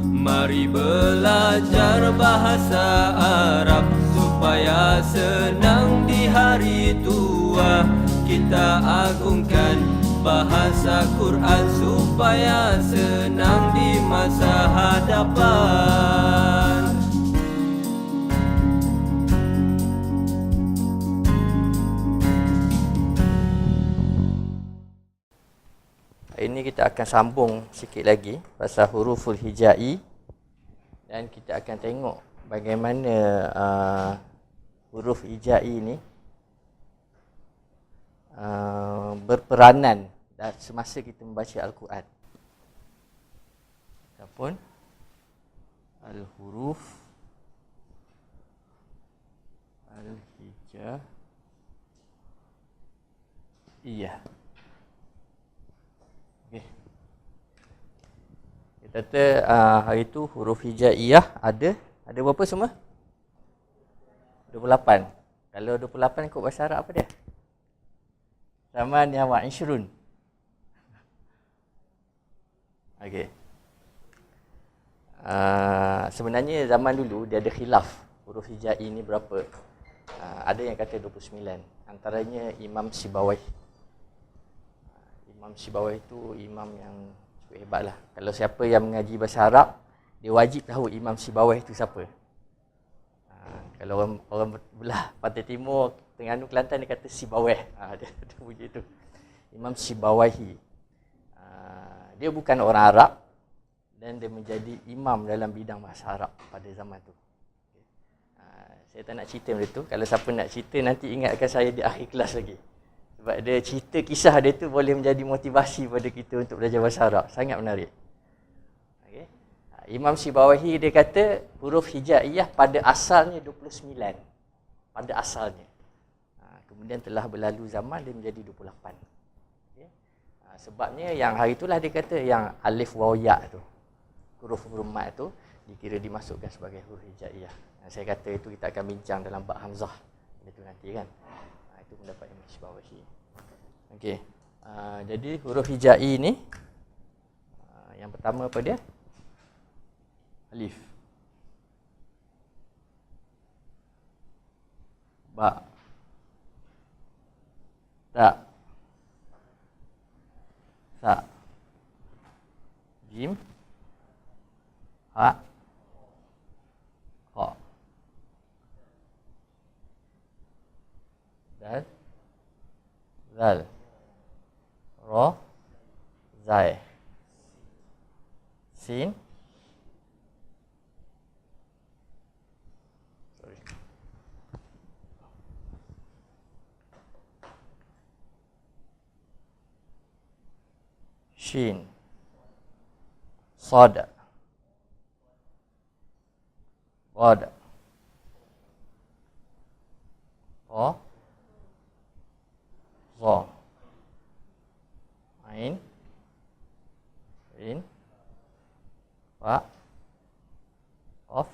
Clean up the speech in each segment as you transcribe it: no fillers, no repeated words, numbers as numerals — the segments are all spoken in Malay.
Mari belajar bahasa Arab supaya senang di hari tua. Kita agungkan bahasa Quran supaya senang di masa hadapan. Ini kita akan sambung sikit lagi pasal huruful hijai, dan kita akan tengok bagaimana huruf hijai ini berperanan semasa kita membaca Al-Quran. Ataupun al-huruf al-hijaiyah. Okay. Kita kata hari itu huruf hijaiyah ada berapa semua? 28. Kalau 28 ikut bahasa Arab apa dia? Zaman yang wa'ishrun. Okey. Sebenarnya zaman dulu dia ada khilaf huruf hijai ni berapa. Ada yang kata 29. Antaranya Imam Sibawayh. Imam Sibawayh itu imam yang cukup hebat lah. Kalau siapa yang mengaji bahasa Arab, dia wajib tahu Imam Sibawayh itu siapa. Kalau orang belah Pantai Timur, Terengganu, Kelantan, dia kata Sibawayh. Dia bunyi itu. Imam Sibawayhi. Dia bukan orang Arab dan dia menjadi imam dalam bidang bahasa Arab pada zaman tu. Saya tak nak cerita benda tu. Kalau siapa nak cerita, nanti ingatkan saya di akhir kelas lagi. Sebab dia cerita kisah dia tu boleh menjadi motivasi pada kita untuk belajar bahasa Arab. Sangat menarik. Okay. Imam Sibawayhi dia kata huruf hijaiyah pada asalnya 29. Pada asalnya. Kemudian telah berlalu zaman dia menjadi 28. Okay. Sebabnya yang hari itulah dia kata yang alif waw ya tu. Huruf-huruf mat tu dikira dimasukkan sebagai huruf hijaiyah. Saya kata itu kita akan bincang dalam bab hamzah. Itu nanti kan. Itu pendapat Imam Sibawayhi. Okey. Jadi huruf hijai ni yang pertama apa dia? Alif. Ba. Ta. Sa. Jim. Ha. Kha. Dal. Zal. Ra. Zai. Sin. Shin. Sad. Wad. Ra. Za. Ain. Rin. Fa. Qaf.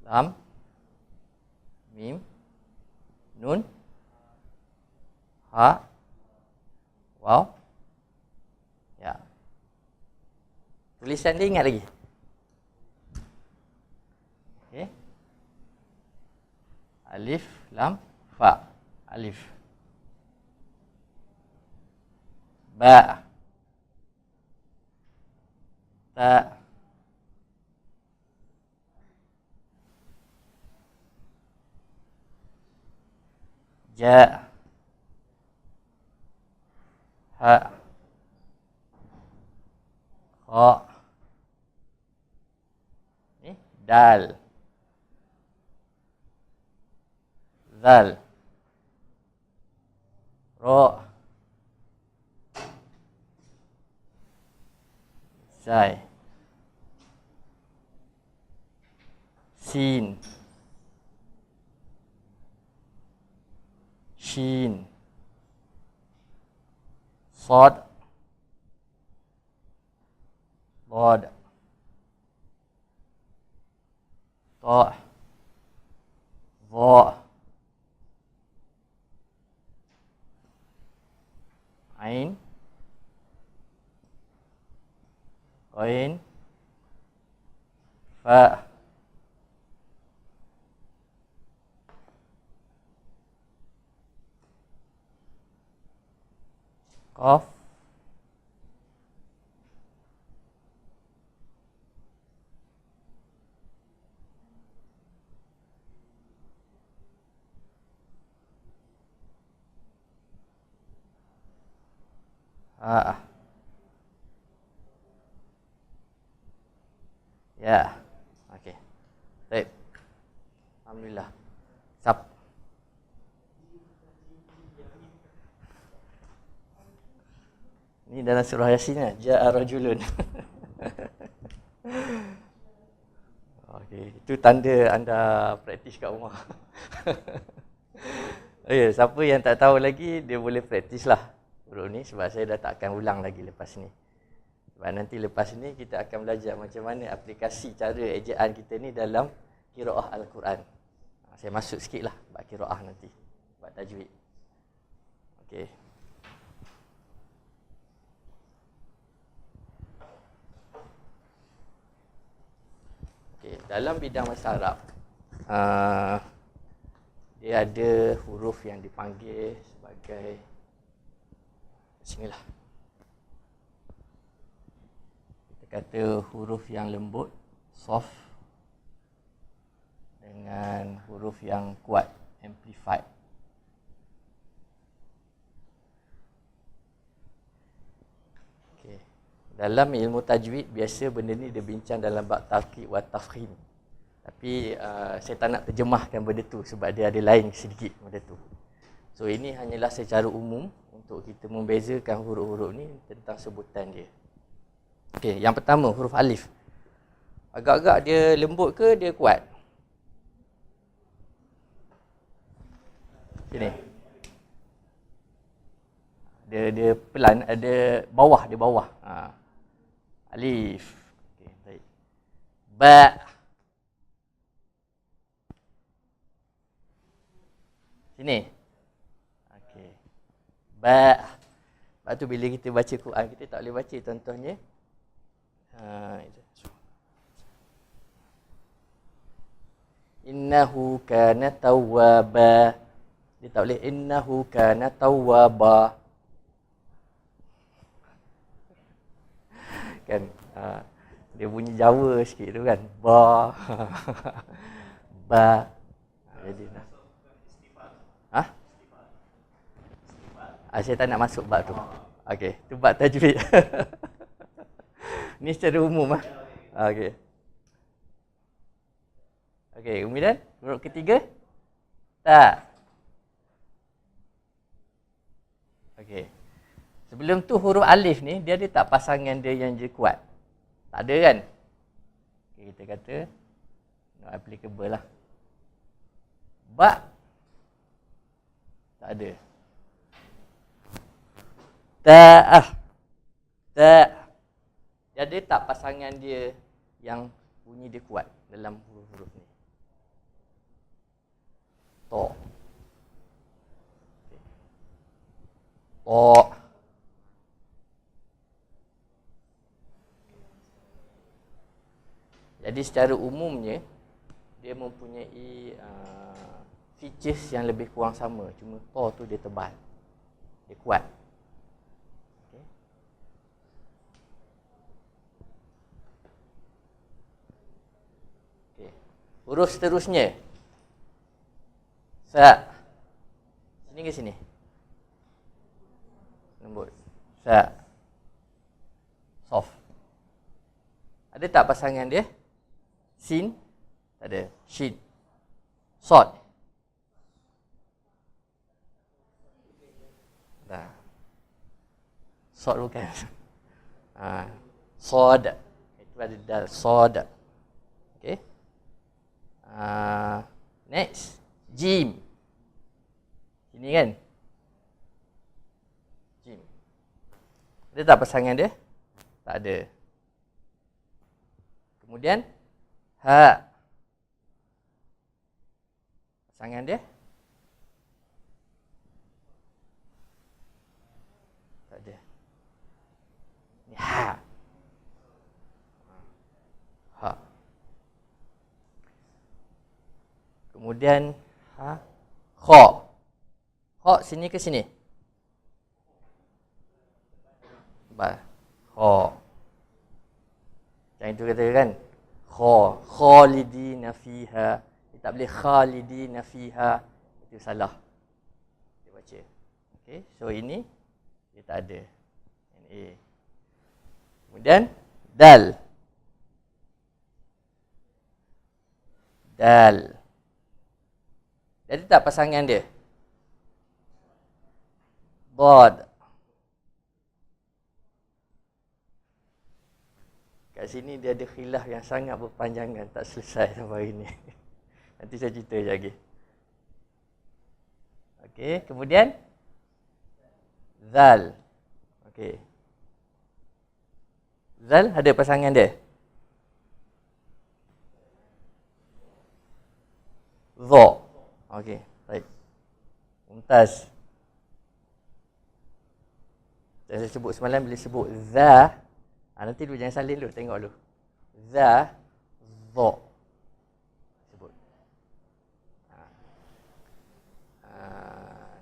Lam. Mim. Nun. Ha. Waw. Ya. Tulisan dia ingat lagi? Okey. Alif, lam, fa. Alif. Ba. Ta. Ja. Ha. Kha. Ni dal. Zal. Ra. Zai. Sin. Shin. Sad. Dad. Ta. Va. Ain, Ghain, Fa, Qaf, Ha, Ya. Okey. Baik. Alhamdulillah. Sap. Ini dalam surah Yasin lah. Ja'a rajulun. Okey, itu tanda anda praktis kat rumah. Okey, siapa yang tak tahu lagi, dia boleh praktis lah huruf ni sebab saya dah tak akan ulang lagi lepas ni. Sebab nanti lepas ni kita akan belajar macam mana aplikasi cara ejaan kita ni dalam qiraah Al-Quran. Saya masuk sikit lah bab qiraah nanti, bab tajwid. Okey. Okey, dalam bidang bahasa Arab, dia ada huruf yang dipanggil sebagai, bismillah, kita kata huruf yang lembut, soft, dengan huruf yang kuat, amplified. Okay. Dalam ilmu tajwid, biasa benda ni dia bincang dalam bab tarkib wa tafkhim. Tapi saya tak nak terjemahkan benda tu sebab dia ada lain sedikit benda tu. So ini hanyalah secara umum untuk kita membezakan huruf-huruf ni tentang sebutan dia. Okey, yang pertama huruf alif. Agak-agak dia lembut ke dia kuat? Sini. Dia pelan, ada bawah, dia bawah. Alif. Okey, baik. Ba. Sini. Okey. Ba. Lepas tu bila kita baca Quran, kita tak boleh baca contohnya. Innahu kana tawwaba. Dia tak boleh innahu kana tawwaba. Kan dia bunyi Jawa sikit tu kan. Ba. Ba. Jadi saya tak nak masuk bab tu. Okey, tu bab tajwid. Ni secara umum ah. Okey. Okey, kemudian huruf ketiga ta. Okey. Sebelum tu huruf alif ni dia ada tak pasangan dia yang je kuat? Tak ada kan? Okay, kita kata not applicable lah. Ba tak ada. Ta. Ta. Dia ada tak pasangan dia yang bunyi dia kuat dalam huruf-huruf ni? To. To. Jadi secara umumnya dia mempunyai features yang lebih kurang sama. Cuma to tu dia tebal. Dia kuat. Huruf seterusnya. Sa. Sini ke sini? Lembut. Sa. Soft. Ada tak pasangan dia? Sin? Tak ada. Shin. Sod. Dah. Sod bukan. Sod. Itu ada dal. Sod. Okay. Next, jim. Ini kan? Jim. Ada tak pasangan dia? Tak ada. Kemudian ha. Pasangan dia? Tak ada. Ni ha. Ha. Kemudian ha, kha. Kha sini ke sini? Ba. Kha. Yang itu kata kan? Kha. Khalidina fiha. Dia tak boleh khalidina fiha. Itu salah. Dia baca. Okey, so ini dia tak ada. NA. Kemudian dal. Dal. Jadi tak pasangan dia? Dad. Kat sini dia ada khilaf yang sangat berpanjangan, tak selesai sampai hari ni. Nanti saya cerita sekejap lagi. Okey, kemudian zal. Okey. Zal ada pasangan dia? Dha. Okey, baik. Mumtaz. Saya sebut semalam bila sebut za, nanti dulu jangan salin dulu, tengok dulu. Za, dha. Sebut.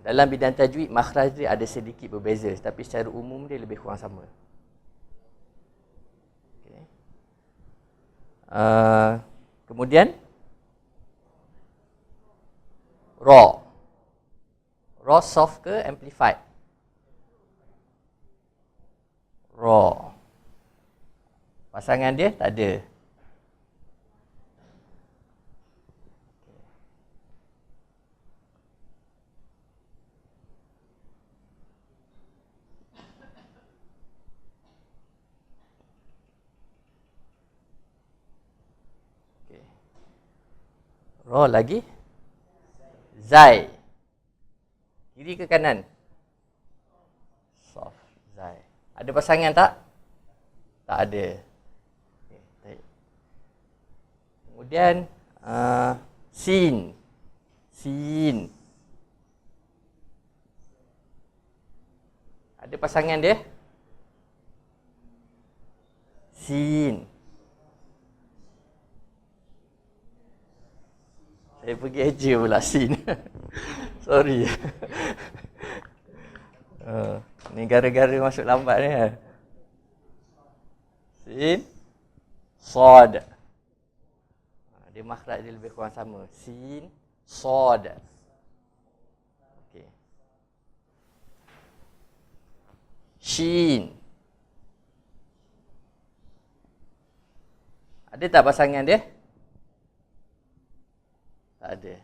Dalam bidang tajwid, makhraj dia ada sedikit berbeza, tapi secara umum dia lebih kurang sama. Okay. Kemudian ra. Ra soft ke amplified? Ra. Pasangan dia tak ada. Okay. Ra lagi. Zai. Kiri ke kanan? Soft. Zai. Ada pasangan tak? Tak ada. Okay, baik. Kemudian sin. Sin. Ada pasangan dia? Sin. Saya pergi eja pula sin. Sorry. Ni gara-gara masuk lambat ni. Sin. Sad. Dia makhraj dia lebih kurang sama. Sin. Sad. Okey. Shin. Ada tak pasangan dia? Tak ada.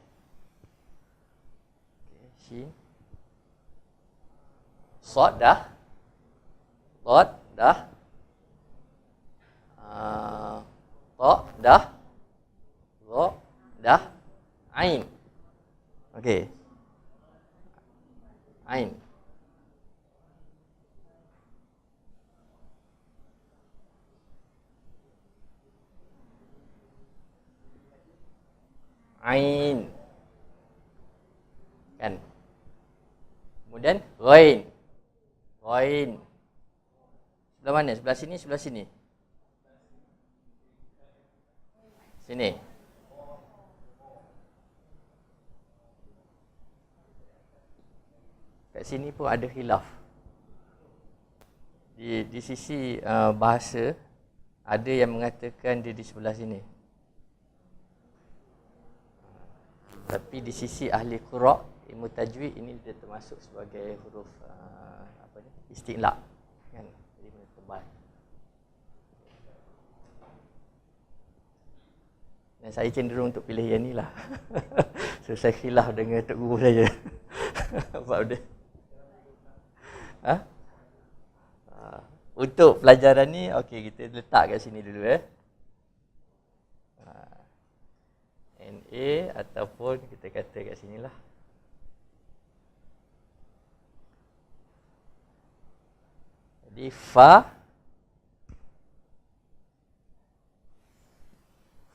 Okay, shin. Sad dah. Sad dah. Ta dah. Ra dah. Ain. Okey. Ain. Ain. Kan? Kemudian ghain. Ghain. Sebelah mana? Sebelah sini, sebelah sini. Sini. Kat sini pun ada khilaf. Di sisi bahasa, ada yang mengatakan dia di sebelah sini. Tapi di sisi ahli qira', ilmu tajwid, ini dia termasuk sebagai huruf isti'la, kan? Jadi tebal. Dan saya cenderung untuk pilih yang ni lah. So saya khilaf dengan tok guru saya. Apa dia? Untuk pelajaran ni, okey, kita letak kat sini dulu NA ataupun kita kata kat sinilah. Jadi fa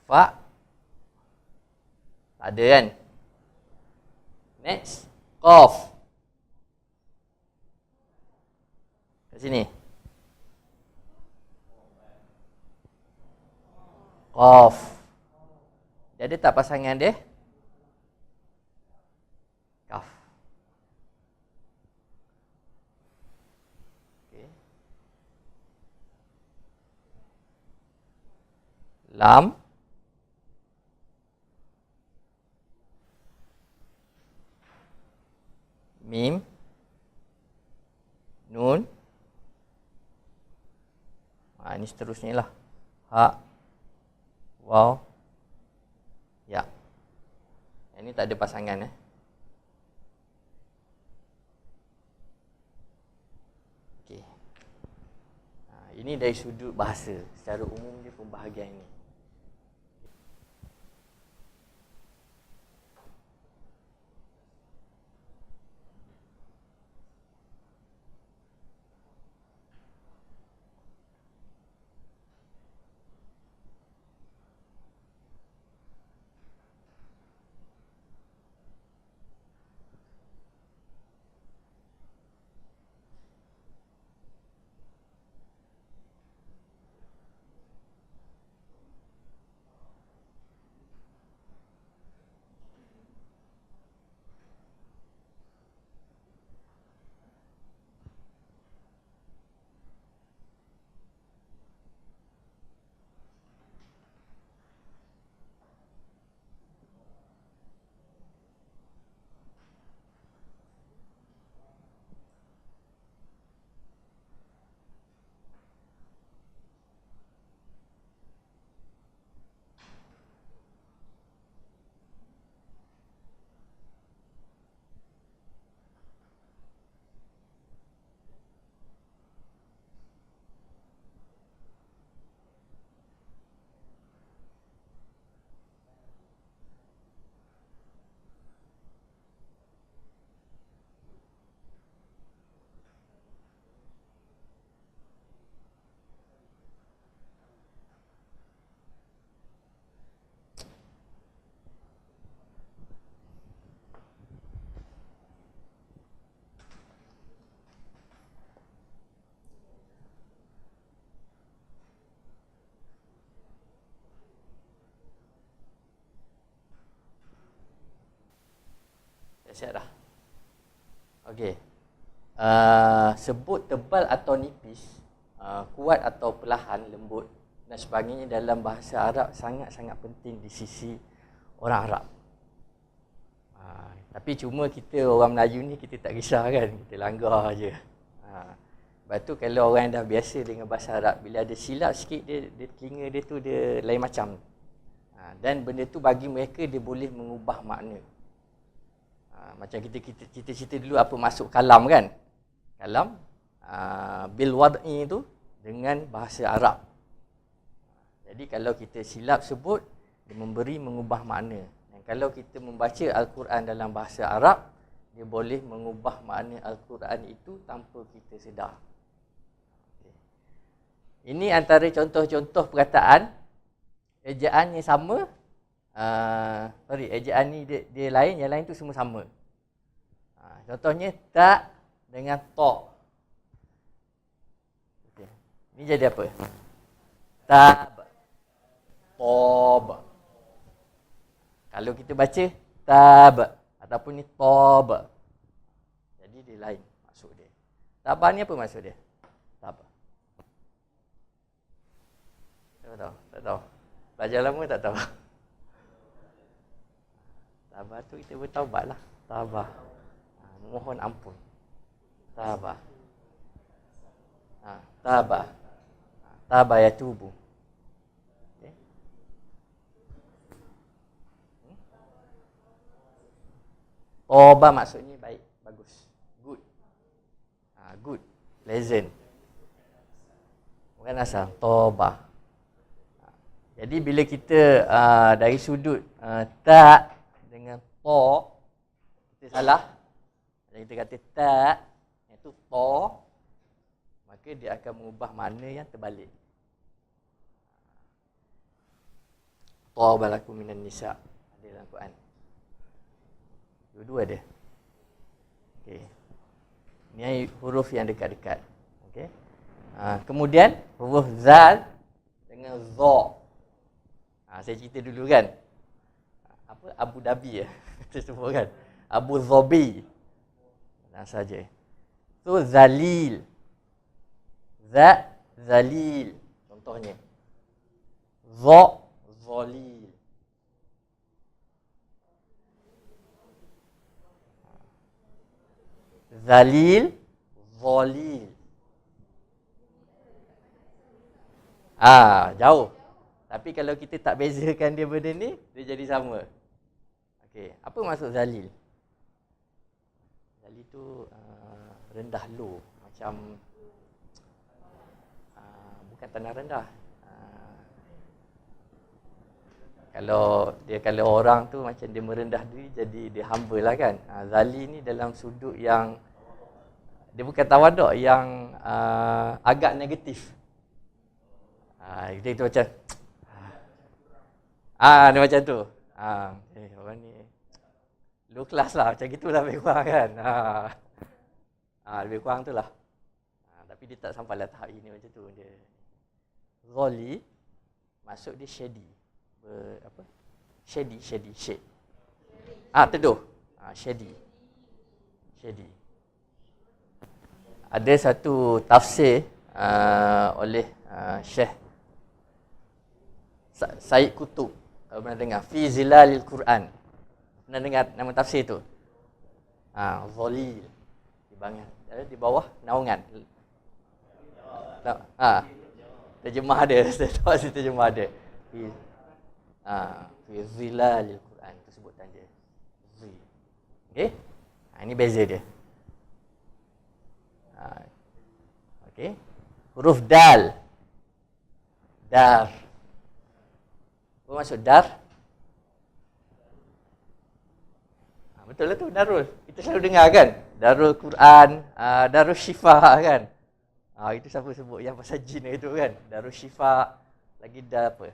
tak ada kan? Next, qaf. Kat sini. Qaf. Dia ada tak pasangan dia? Kaf. Okay. Lam. Mim. Nun. Ini seterusnya lah. Ha. Waw. Ya. Ini tak ada pasangan Okey. Ini dari sudut bahasa. Secara umum dia pembahagian ini. Siap dah. Okey. Sebut tebal atau nipis, kuat atau perlahan, lembut dan sebagainya dalam bahasa Arab sangat-sangat penting di sisi orang Arab. Tapi cuma kita orang Melayu ni kita tak kisah kan, kita langgar je. Lepas tu kalau orang dah biasa dengan bahasa Arab, bila ada silap sikit dia telinga dia tu dia lain macam. Dan benda tu bagi mereka dia boleh mengubah makna. Macam kita cerita dulu apa masuk kalam kan. Kalam bil wad'i tu dengan bahasa Arab. Jadi kalau kita silap sebut, dia memberi mengubah makna. Dan kalau kita membaca Al-Quran dalam bahasa Arab, dia boleh mengubah makna Al-Quran itu tanpa kita sedar. Ini antara contoh-contoh perkataan ejaan yang sama. Ejaan ni dia lain, yang lain tu semua sama. Contohnya tak dengan tok. Okay. Ini jadi apa? Tab. Tob. Kalau kita baca tab ataupun ni tob, jadi dia lain maksud dia. Tabah ni apa maksud dia? Tab. Tak tahu. Belajar lama tak tahu. Tabah tu kita bertaubat lah. Tabah. Mohon ampun. Tabah. Tabah. Tabah ya tubuh. Okay. Toba maksudnya baik, bagus. Good. Good. Pleasant. Bukan asal. Toba. Jadi bila kita dari sudut tak dengan to, kita salah. Kita kata tak, iaitu to, maka dia akan mengubah makna yang terbalik. To balaku minan nisa, ada dalam Quran. Dua-dua ada. Okey. Ini huruf yang dekat-dekat. Okey. Kemudian huruf zal dengan za. Saya cerita dulu kan. Apa Abu Dhabi ya. Kita sebut kan. Abu Dhabi. Saja. So zalil. Zalil. Contohnya. Zalil. Zalil, zalil. Jauh. Tapi kalau kita tak bezakan dia benda ni, dia jadi sama. Okey, apa maksud zalil? Zalil tu rendah, low. Macam bukan tanah rendah. Kalau orang tu macam dia merendah diri, jadi dia humble lah kan. Zalil ni dalam sudut yang dia bukan tawaduk, yang agak negatif. Dia macam dia macam tu. Orang ni low class lah, macam gitulah lebih kurang kan. Lebih kurang tu lah. Tapi dia tak sampai lah tahap ini macam tu. Dia Zali, maksud dia shady. Shade. Teduh. Shady. Ada satu tafsir oleh Syekh Said Qutub. Kalau pernah dengar Fi Zilalil Quran. Pernah dengar nama tafsir tu? Zalil. Di bawah naungan. Terjemah dia. Terjemah dia. Fi Zilalil Quran. Itu sebutan dia. Okey? Ini beza dia. Okey. Huruf dal. Dar. Apa maksud dar? Betul lah tu, Darul. Kita selalu dengar kan? Darul Quran, Darul Syifa kan? Itu siapa sebut yang pasal jin itu kan? Darul Syifa, lagi dar apa?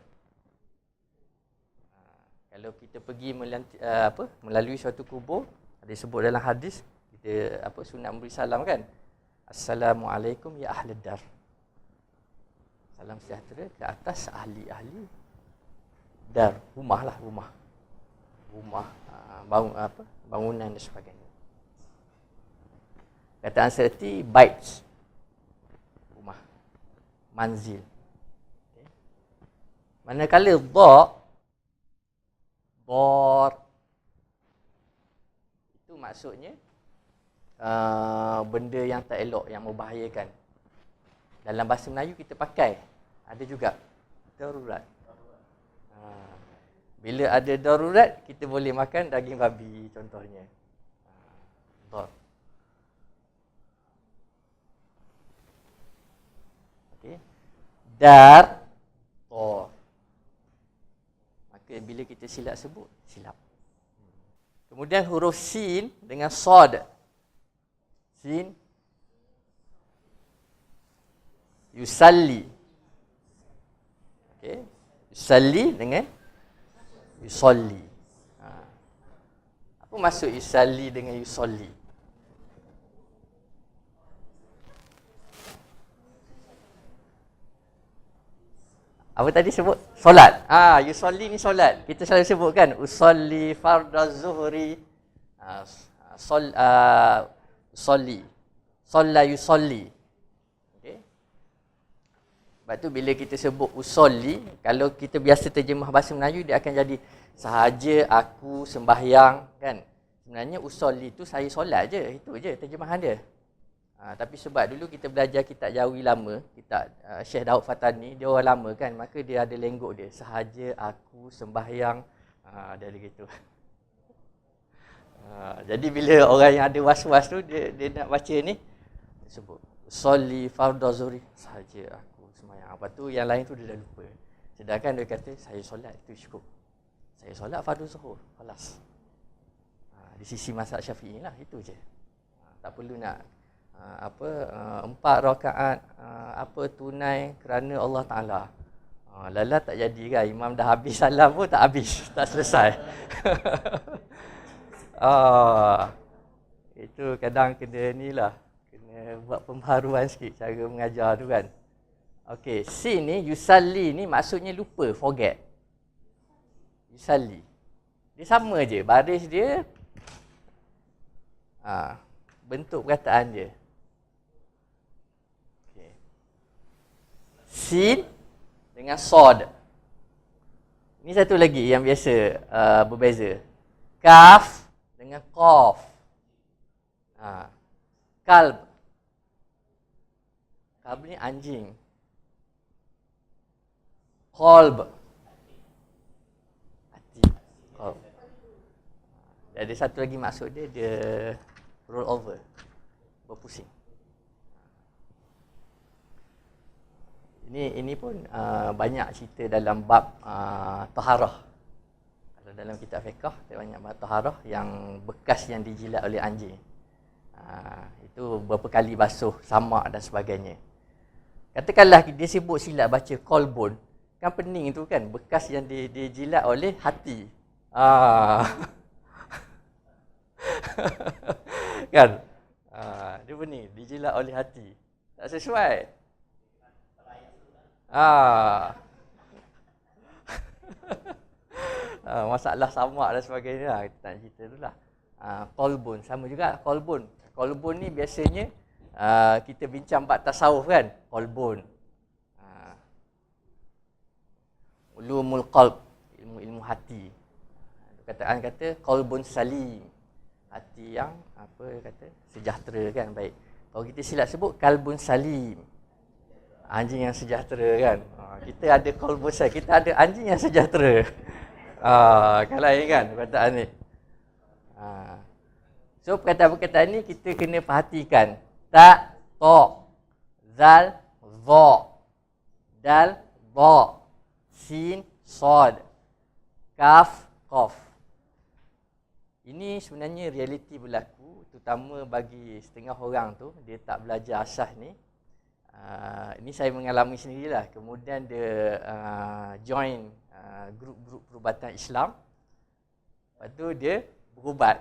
Kalau kita pergi melalui suatu kubur, ada sebut dalam hadis, kita sunat memberi salam kan? Assalamualaikum ya ahli dar. Salam sejahtera ke atas ahli-ahli dar, rumah lah, rumah, bangunan dan sebagainya. Kataan seperti baits, rumah, manzil. Okay. Manakala dor, itu maksudnya benda yang tak elok, yang membahayakan. Dalam bahasa Melayu kita pakai, ada juga darurat. Bila ada darurat, kita boleh makan daging babi contohnya. Dor. Okey. Dar, dor. Maka bila kita silap sebut, silap. Kemudian huruf sin dengan sod. Sin, yusalli. Okey. Yusalli dengan yusolli. Apa maksud yusalli dengan yusolli? Apa tadi sebut? Solat. Yusolli ni solat. Kita selalu sebut kan, usolli fardaz zuhri. Solli. Solla yusolli. Okey. Sebab tu bila kita sebut usolli, kalau kita biasa terjemah bahasa Melayu, dia akan jadi sahaja aku sembahyang kan. Sebenarnya usolli tu saya solat je, itu je terjemahan dia. Tapi sebab dulu kita belajar kitab Jawi lama, kitab Syekh Daud Fatani, dia orang lama kan, maka dia ada lenggok dia, sahaja aku sembahyang, dia ada gitu. Jadi bila orang yang ada was-was tu, dia nak baca ni, dia sebut usolli fardhu zuhri, sahaja aku sembahyang. Lepas tu yang lain tu dia dah lupa. Sedangkan dia kata saya solat, itu cukup. Saya solat fardu zuhur, kelas. Di sisi mazhab Syafi'i lah, itu je. Tak perlu nak 4 rakaat tunai kerana Allah Taala. Lala tak jadi kan, imam dah habis salam pun tak habis, tak selesai. Itu kadang kena ni lah, kena buat pembaharuan sikit cara mengajar tu kan. Okey, sin ni, yusalli ni maksudnya lupa, forget. Yusalli. Dia sama je, baris dia, bentuk perkataan dia. Okay. Sin dengan sod. Ini satu lagi yang biasa berbeza. Kaf dengan qaf. Kalb. Kalb ni anjing. Qalb. Hati. Qalb. Ada satu lagi maksud dia, dia roll over, berpusing. Ini pun banyak cerita dalam bab taharah. Kalau dalam kitab fiqh, banyak bab taharah yang bekas yang dijilat oleh anjing. Itu berapa kali basuh, samak dan sebagainya. Katakanlah dia sibuk silap baca qalbun, kan pening tu kan, bekas yang dijilat oleh hati. Kan? Dia pening, dijilat oleh hati. Tak sesuai. Masalah samak dan sebagainya lah. Kita tak cerita tu lah. Qalbun, sama juga qalbun. Qalbun ni biasanya kita bincang bab tasawuf kan, qalbun. Ulumul qalb, ilmu hati. Kataan kata qalbun salim. Hati yang sejahtera kan, baik. Kalau kita silap sebut kalbun salim, anjing yang sejahtera kan. Kita ada qalbun salim, kita ada anjing yang sejahtera. Kan lain kan perkataan ni. So perkataan-perkataan ni kita kena perhatikan. Tak, to, zal, dha, dal, dha, sin, sod, kaf, qaf. Ini sebenarnya realiti berlaku, terutama bagi setengah orang tu, dia tak belajar asas ni. Ini saya mengalami sendirilah. Kemudian dia join grup-grup perubatan Islam. Lepas tu dia berubat.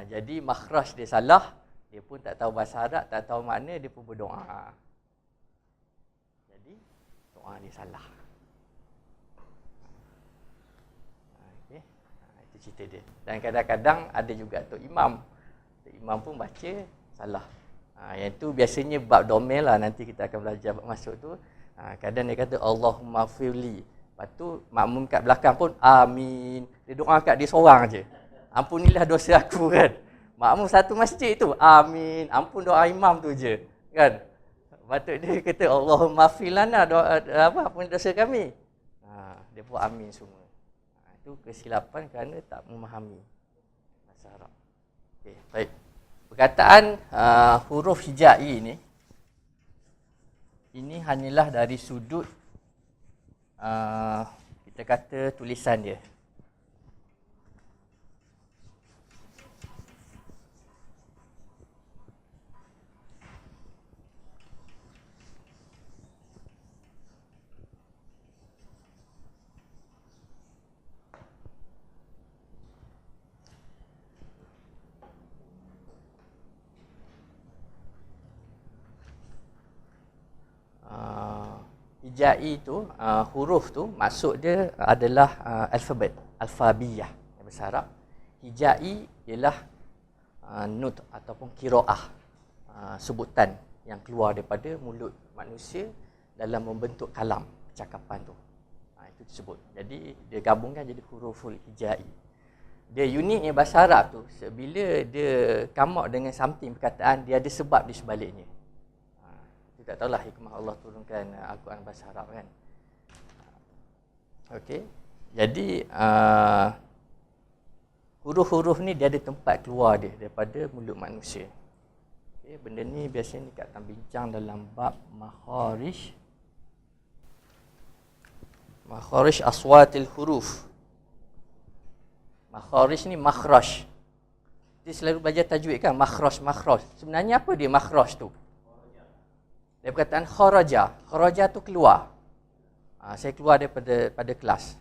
Jadi makhraj dia salah, dia pun tak tahu bahasa Arab, tak tahu makna, dia pun berdoa. Jadi doa dia salah. Cerita dia. Dan kadang-kadang ada juga Tok Imam. Tok Imam pun baca salah. Yang tu biasanya bab domel lah, nanti kita akan belajar bab masuk tu. Kadang dia kata Allahumma firli. Lepas tu makmum kat belakang pun amin. Dia doa kat dia seorang je. Ampunilah dosa aku kan. Makmum satu masjid tu amin. Ampun doa imam tu je kan. Patut dia kata Allahumma firlana, doa ampun dosa kami. Dia pun amin semua. Itu kesilapan kerana tak memahami bahasa Arab. Okey, baik. Perkataan huruf hijai ini hanyalah dari sudut kita kata tulisan dia. Hijai tu, huruf tu, maksud dia adalah alfabet, alfabiyah yang bahasa Arab. Hijai ialah nut ataupun qiraah, sebutan yang keluar daripada mulut manusia dalam membentuk kalam, percakapan tu. Itu disebut. Jadi dia gabungkan jadi huruful hijai. Dia uniknya bahasa Arab tu, bila dia come out dengan something perkataan, dia ada sebab di sebaliknya. Tak tahulah hikmah Allah turunkan Al-Quran bahasa Arab kan. Okey. Jadi huruf-huruf ni dia ada tempat keluar dia daripada mulut manusia. Okey, benda ni biasanya kita akan bincang dalam bab makharij. Makharij aswatil huruf. Makharij ni makhraj. Dia selalu belajar tajwid kan, makhraj. Sebenarnya apa dia makhraj tu? Dia perkataan kharaja. Kharaja tu keluar. Saya keluar daripada kelas.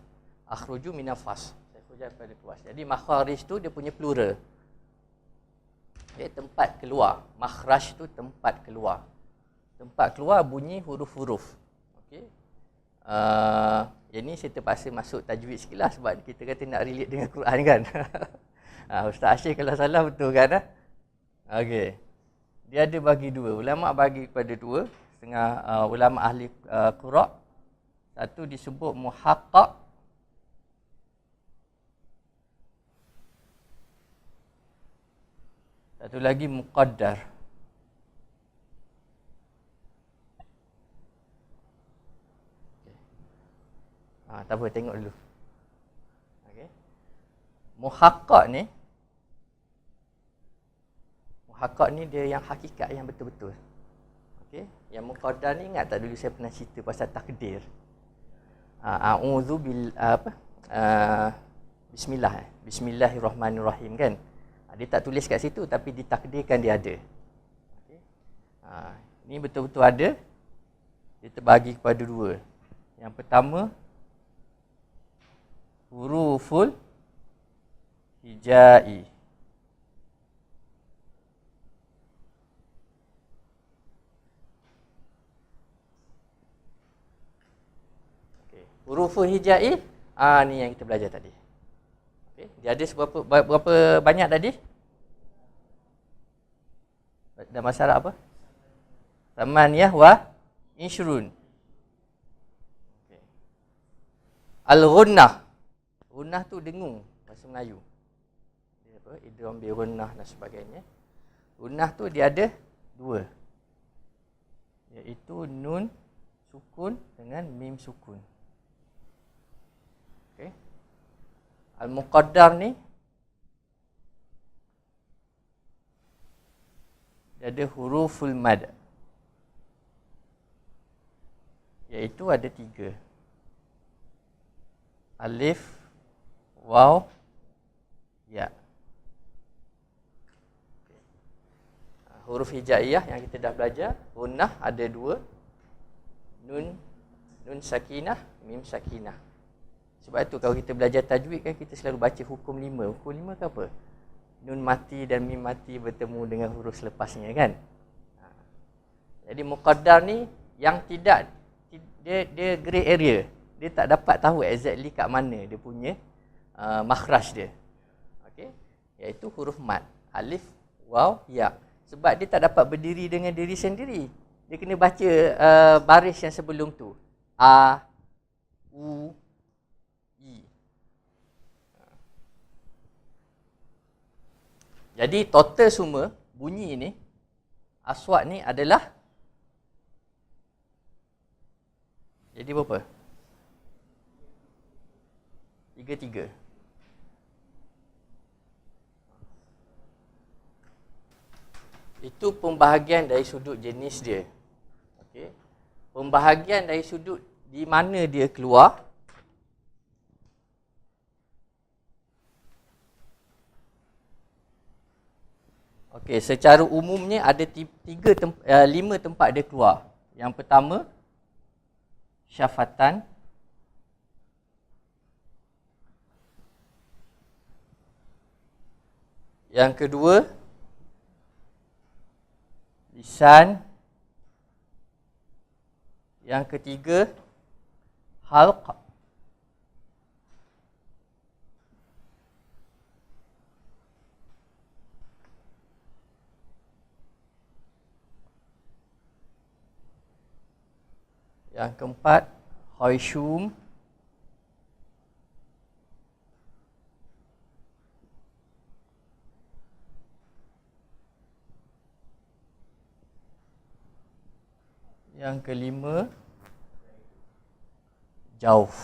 Akhruju minafas. Saya keluar daripada kelas. Jadi makharij tu dia punya plural. Okay, tempat keluar. Makhraj tu tempat keluar. Tempat keluar bunyi huruf-huruf. Okay. Yang ni saya terpaksa masuk tajwid sikit lah sebab kita kata nak relate dengan Quran kan. Ustaz Asyik kalau salah betul kan? Okay. Dia ada bagi dua. Ulama bagi kepada dua. Setengah ulama ahli qura'. Satu disebut muhaqqaq. Satu lagi muqaddar. Tak apa, tengok dulu. Okay. Muhaqqaq ni dia yang hakikat, yang betul-betul. Okay. Yang muqaddar ni ingat tak dulu saya pernah cerita pasal takdir. A'udzu bil bismillah. Bismillahirrahmanirrahim kan. Dia tak tulis kat situ tapi ditakdirkan dia ada. Okay. Ini betul-betul ada. Dia terbagi kepada dua. Yang pertama, huruful hijai. Okay. Huruful hijai, ni yang kita belajar tadi. Okay. Dia ada berapa banyak tadi? Dalam bahasa Arab apa? Samaniyah wa ishrun. Okay. Al-ghunnah. Ghunnah tu dengung bahasa Melayu. Dia apa? Idgham bi ghunnah dan sebagainya. Ghunnah tu dia ada dua. Iaitu nun sukun dengan mim sukun. Okey. Al-muqaddar ni dia ada huruful mad, iaitu ada tiga. Alif, waw, ya. Huruf hijaiyah yang kita dah belajar, gunnah ada dua. Nun sakinah, mim sakinah. Sebab itu kalau kita belajar tajwid kan kita selalu baca hukum 5. Hukum 5 ke apa? Nun mati dan mim mati bertemu dengan huruf selepasnya kan. Jadi muqaddar ni yang tidak, dia grey area. Dia tak dapat tahu exactly kat mana dia punya makhraj dia. Okey, iaitu huruf mad, alif, waw, ya. Sebab dia tak dapat berdiri dengan diri sendiri. Dia kena baca baris yang sebelum tu. A, U, I. Jadi total semua bunyi ni, aswat ni adalah jadi berapa? 3-3. Itu pembahagian dari sudut jenis dia. Okey. Pembahagian dari sudut di mana dia keluar. Okey, secara umumnya ada 5 tempat dia keluar. Yang pertama, syafatan. Yang kedua, lisan. Yang ketiga, halq. Yang keempat, khayshum. Yang kelima, jauf.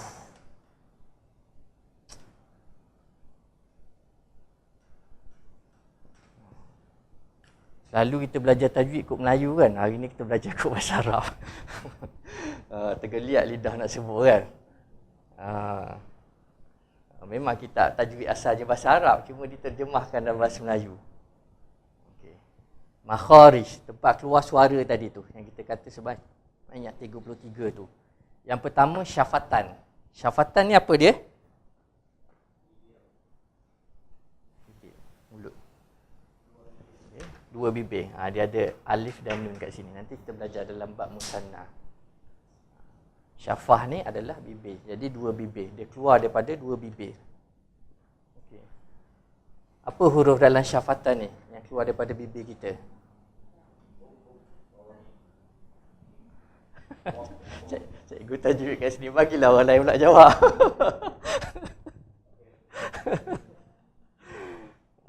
Selalu kita belajar tajwid ikut Melayu kan. Hari ni kita belajar ikut bahasa Arab. Tergeliat lidah nak sebut kan. Memang kita tajwid asalnya bahasa Arab, cuma diterjemahkan dalam bahasa Melayu. Okay. Makharij, tempat keluar suara tadi tu, yang kita kata sebanyak 33 tu. Yang pertama, syafatan. Syafatan ni apa dia? Mulut. Okay. dua bibir. Dia ada alif dan nun kat sini. Nanti kita belajar dalam bab musanna. Syafah ni adalah bibir. Jadi dua bibir. Dia keluar daripada dua bibir. Okay. Apa huruf dalam syafatan ni yang keluar daripada bibir kita? Cikgu tajwid kat sini, bagilah orang lain pula jawab.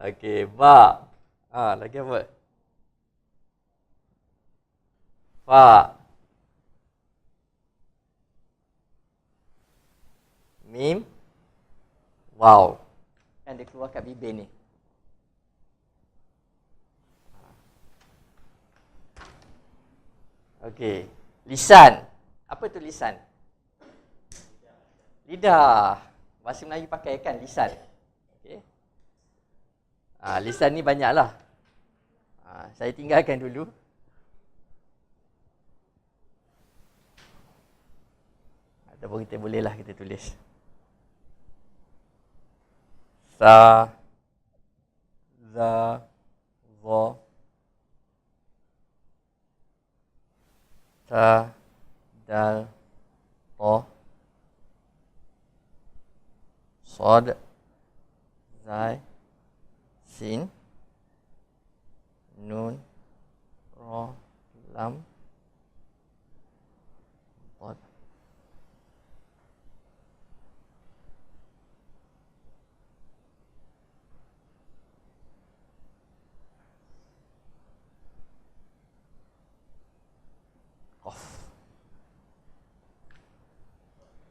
Okey, ba. Lagi apa? Fa. Mim. Waw. Kan dia keluar kat bibir ni. Okey. Lisan. Apa tu lisan? Lidah. Bahasa Melayu pakai kan lisan. Okey. Lisan ni banyaklah. Saya tinggalkan dulu. Ataupun kita bolehlah kita tulis. Sa, za, za, ta, dal, ta, sad, zai, sin, nun, ra, lam, tad.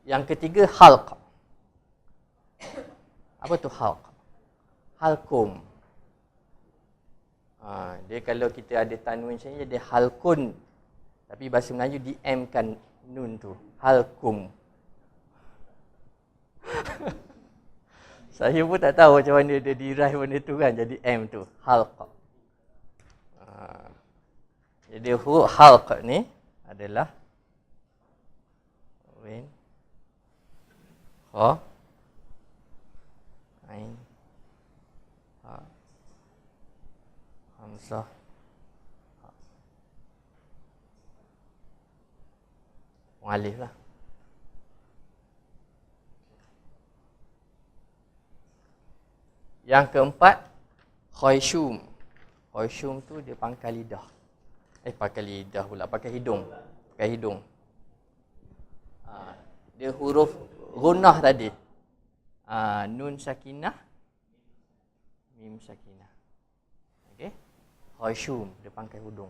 Yang ketiga, halq. Apa tu halq? Halkum. Dia kalau kita ada tanwin macam ni, dia halkun. Tapi bahasa Melayu di M kan nun tu. Halkum. Saya pun tak tahu macam mana dia diraih benda tu kan, jadi M tu. Halq. Jadi huruf halq ni adalah win, kha, ain, ha, hamzah, ha. Alif lah. Yang keempat, khayshum. Khayshum tu dia pangkal lidah. Pakai lidah pula, pakai hidung. Pakai hidung. Dia huruf gunnah tadi. Nun sakinah, mim sakinah. Okey. Khayshum, dia pangkal hidung.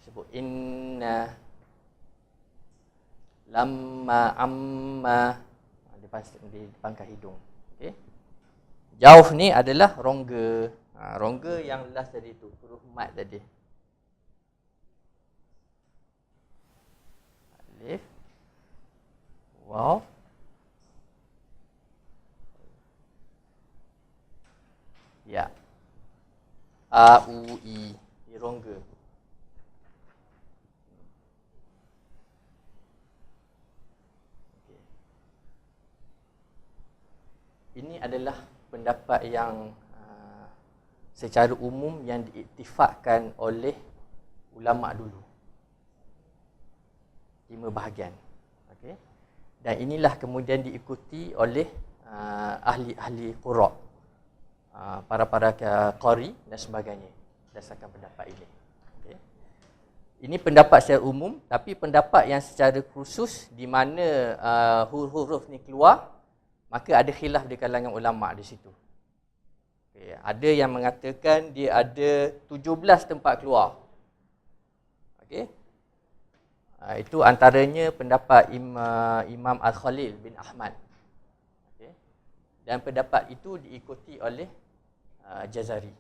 Sebut inna, lamma, amma. Dia pangkal hidung. Okey. Jauh ni adalah rongga. Rongga yang last tadi tu, huruf mat tadi. Alif, waw, ya, a, u, i. Ini rongga. Okay. Ini adalah pendapat yang secara umum yang diiktifakkan oleh ulama dulu. 5 bahagian. Okey. Dan inilah kemudian diikuti oleh ahli-ahli qura', para qari dan sebagainya berdasarkan pendapat ini. Okey. Ini pendapat secara umum, tapi pendapat yang secara khusus di mana huruf-huruf ni keluar, maka ada khilaf di kalangan ulama di situ. Okay. Ada yang mengatakan dia ada 17 tempat keluar. Okey. Itu antaranya pendapat Imam Al-Khalil bin Ahmad. Okay. Dan pendapat itu diikuti oleh Jazari.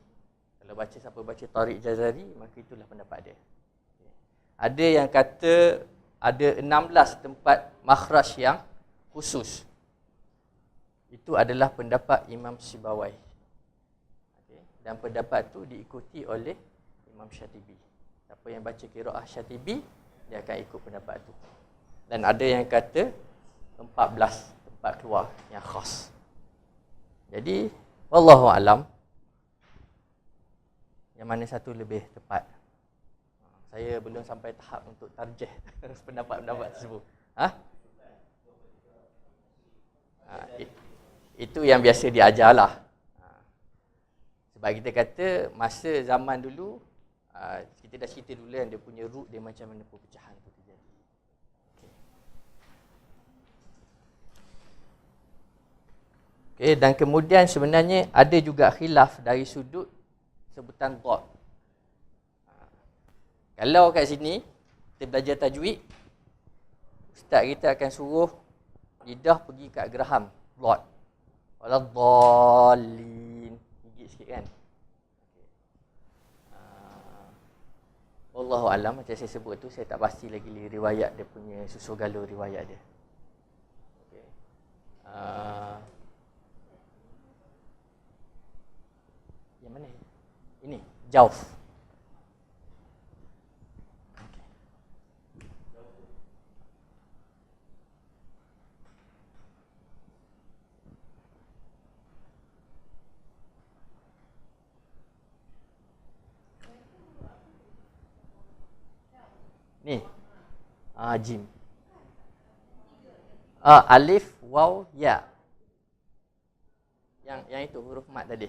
Kalau siapa baca Tariq Jazari, maka itulah pendapat dia. Okay. Ada yang kata ada 16 tempat makhraj yang khusus. Itu adalah pendapat Imam Sibawai. Dan pendapat tu diikuti oleh Imam Syatibi. Siapa yang baca qiraah Syatibi, dia akan ikut pendapat tu. Dan ada yang kata 14 tempat keluar yang khas. Jadi wallahu alam, yang mana satu lebih tepat? Saya belum sampai tahap untuk tarjih pendapat-pendapat tersebut. Itu yang biasa diajarlah. Sebab kita kata masa zaman dulu, kita dah cerita dulu kan dia punya root dia macam mana perpecahan tu terjadi. Okay, dan kemudian sebenarnya ada juga khilaf dari sudut sebutan dhad. Kalau kat sini kita belajar tajwid, ustaz kita akan suruh lidah pergi kat geraham dhad. Waladhdallin. Gigit sikit kan. Wallahu alam, macam saya sebut tu saya tak pasti lagi riwayat dia punya susul galur riwayat dia. Okay. Yang mana? Ini Jauf. Okay. Ni jim. Alif, waw, ya. Yang itu huruf mat tadi.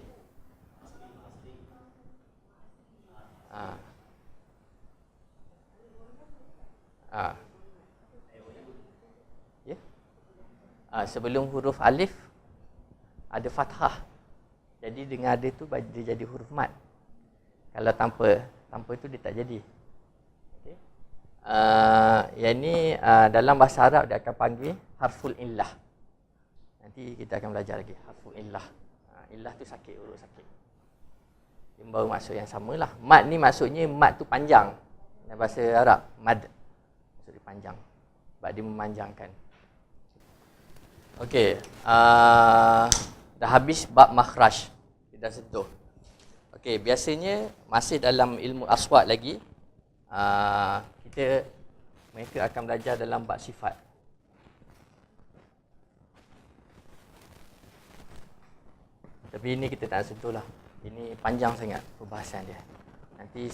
Ya. Sebelum huruf alif ada fathah. Jadi dengan ada tu dia jadi huruf mat. Kalau tanpa tu dia tak jadi. Okey. Yang ni dalam bahasa Arab dia akan panggil harful illah. Nanti kita akan belajar lagi harful illah. Illah tu sakit, huruf sakit. Dia baru maksud yang samalah. Mad ni maksudnya mad tu panjang. Dalam bahasa Arab, mad maksud dia panjang. Sebab dia memanjangkan. Okey, dah habis bab makhraj. Kita dah sentuh. Okey, biasanya masih dalam ilmu aswat lagi. Mereka akan belajar dalam bab sifat. Tapi ini kita tak sentuh lah. Ini panjang sangat perbahasan dia. Nanti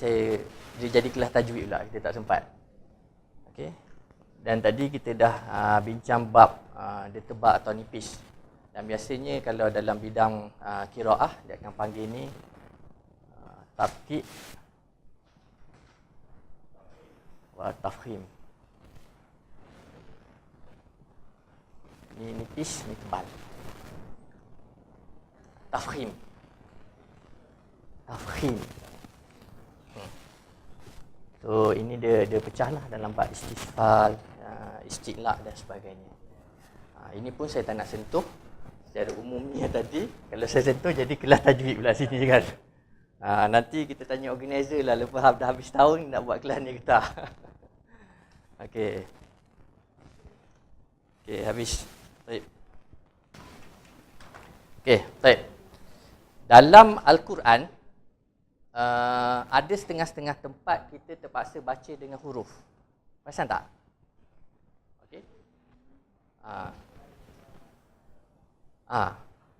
dia jadi kelas tajwid pula, kita tak sempat. Okey. Dan tadi kita dah bincang bab dia tebak atau nipis. Dan biasanya kalau dalam bidang qiraah dia akan panggil ni tarqiq wa tafkhim. Ni nipis, ni tebal. Tafkhim. So ini dia pecahlah dalam bab istifal, istilah dan sebagainya. Ini pun saya tak nak sentuh secara umumnya tadi. Kalau saya sentuh jadi kelas tajwid pula sini kan. Nanti kita tanya organizer lah lepas dah habis tahun nak buat kelas ni ke tak. Okey. Okey, habis. Baik. Okey, baik. Dalam Al-Quran ada setengah-setengah tempat kita terpaksa baca dengan huruf. Perasan tak? Okey.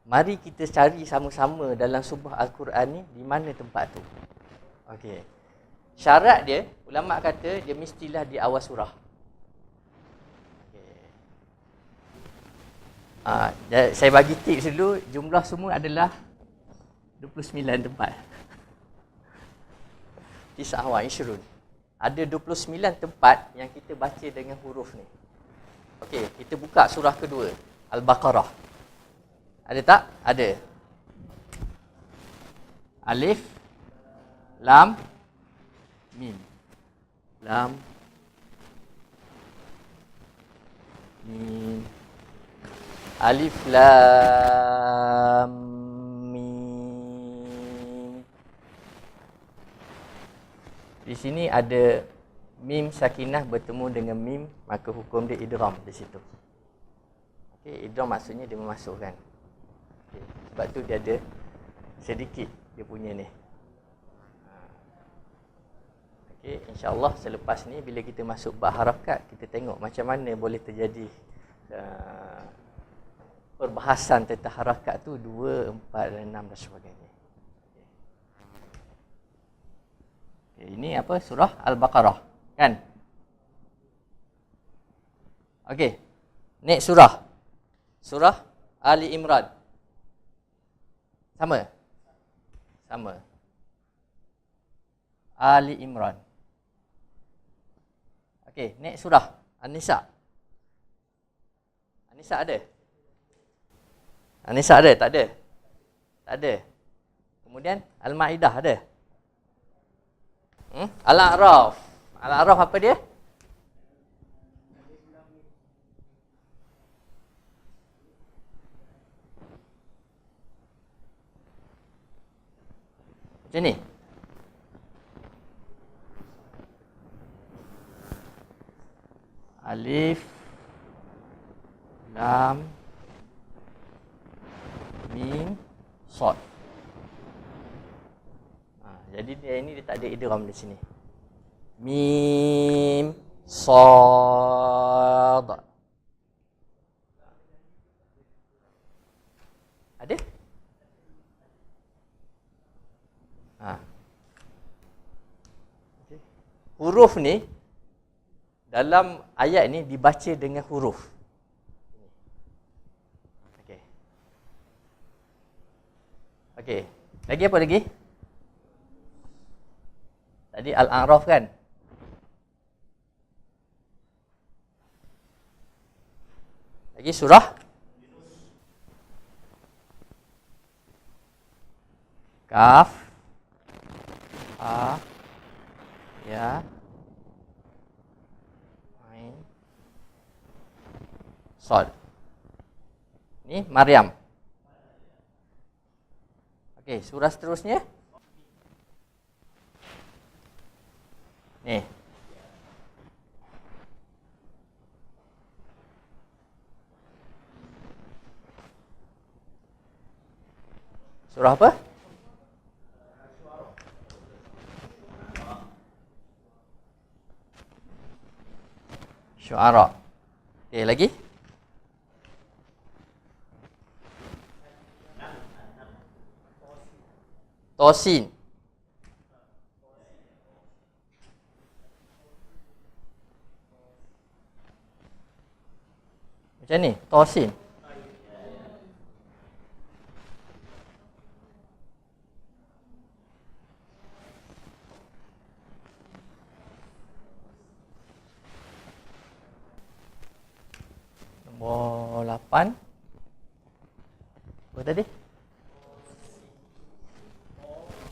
Mari kita cari sama-sama dalam sebuah Al-Quran ni di mana tempat tu. Okey. Syarat dia, ulama kata dia mestilah di awal surah. Okey. Saya bagi tips dulu, jumlah semua adalah 29 tempat. Tis'ah wa ishrun. Ada 29 tempat yang kita baca dengan huruf ni. Okey, kita buka surah kedua, Al-Baqarah. Ada tak? Ada. Alif, lam, mim. Lam, mim. Alif, lam, mim. Di sini ada mim sakinah bertemu dengan mim, maka hukum dia idgham di situ. Okey, idgham maksudnya dia memasukkan. Okay. Sebab tu dia ada sedikit dia punya ni. Okey, insya-Allah selepas ni bila kita masuk bab harakat, kita tengok macam mana boleh terjadi perbahasan tentang harakat tu 2, 4 dan 6 dan sebagainya. Okay, ini apa? Surah Al-Baqarah, kan? Okey. Next surah. Surah Ali Imran. Sama? Sama. Ali Imran. Okey, next surah An-Nisa. An-Nisa ada? An-Nisa ada? Tak ada? Tak ada. Kemudian Al-Maidah ada? Al-A'raf. Al-A'raf apa dia? Macam ni. Alif, Lam, Mim, Sad. Jadi dia ini dia tak ada idgham di sini. Mim, Sad. Ada? Huruf ni dalam ayat ni dibaca dengan huruf. Okey. Okey. Lagi apa lagi? Tadi Al-A'raf kan? Lagi surah Kaf, Ha, Ya, Ain, Sad. Ni Maryam. Okey, surah seterusnya. Ni. Surah apa? Syu'ara. Okey, lagi? Tosin. Macam ni, Tosin. Nombor 8. Apa tadi?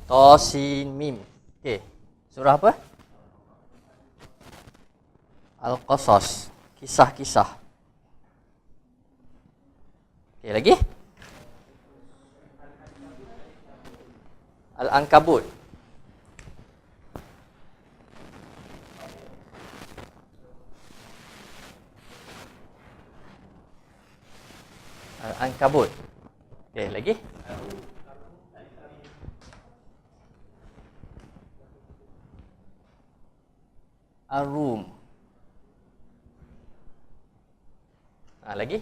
Tosin Mim. Okey. Surah apa? Al-Qasas. Kisah-kisah. Okey, lagi? Al-Ankabut. Al-Ankabut. Okey, lagi? Ar-Rum. Lagi?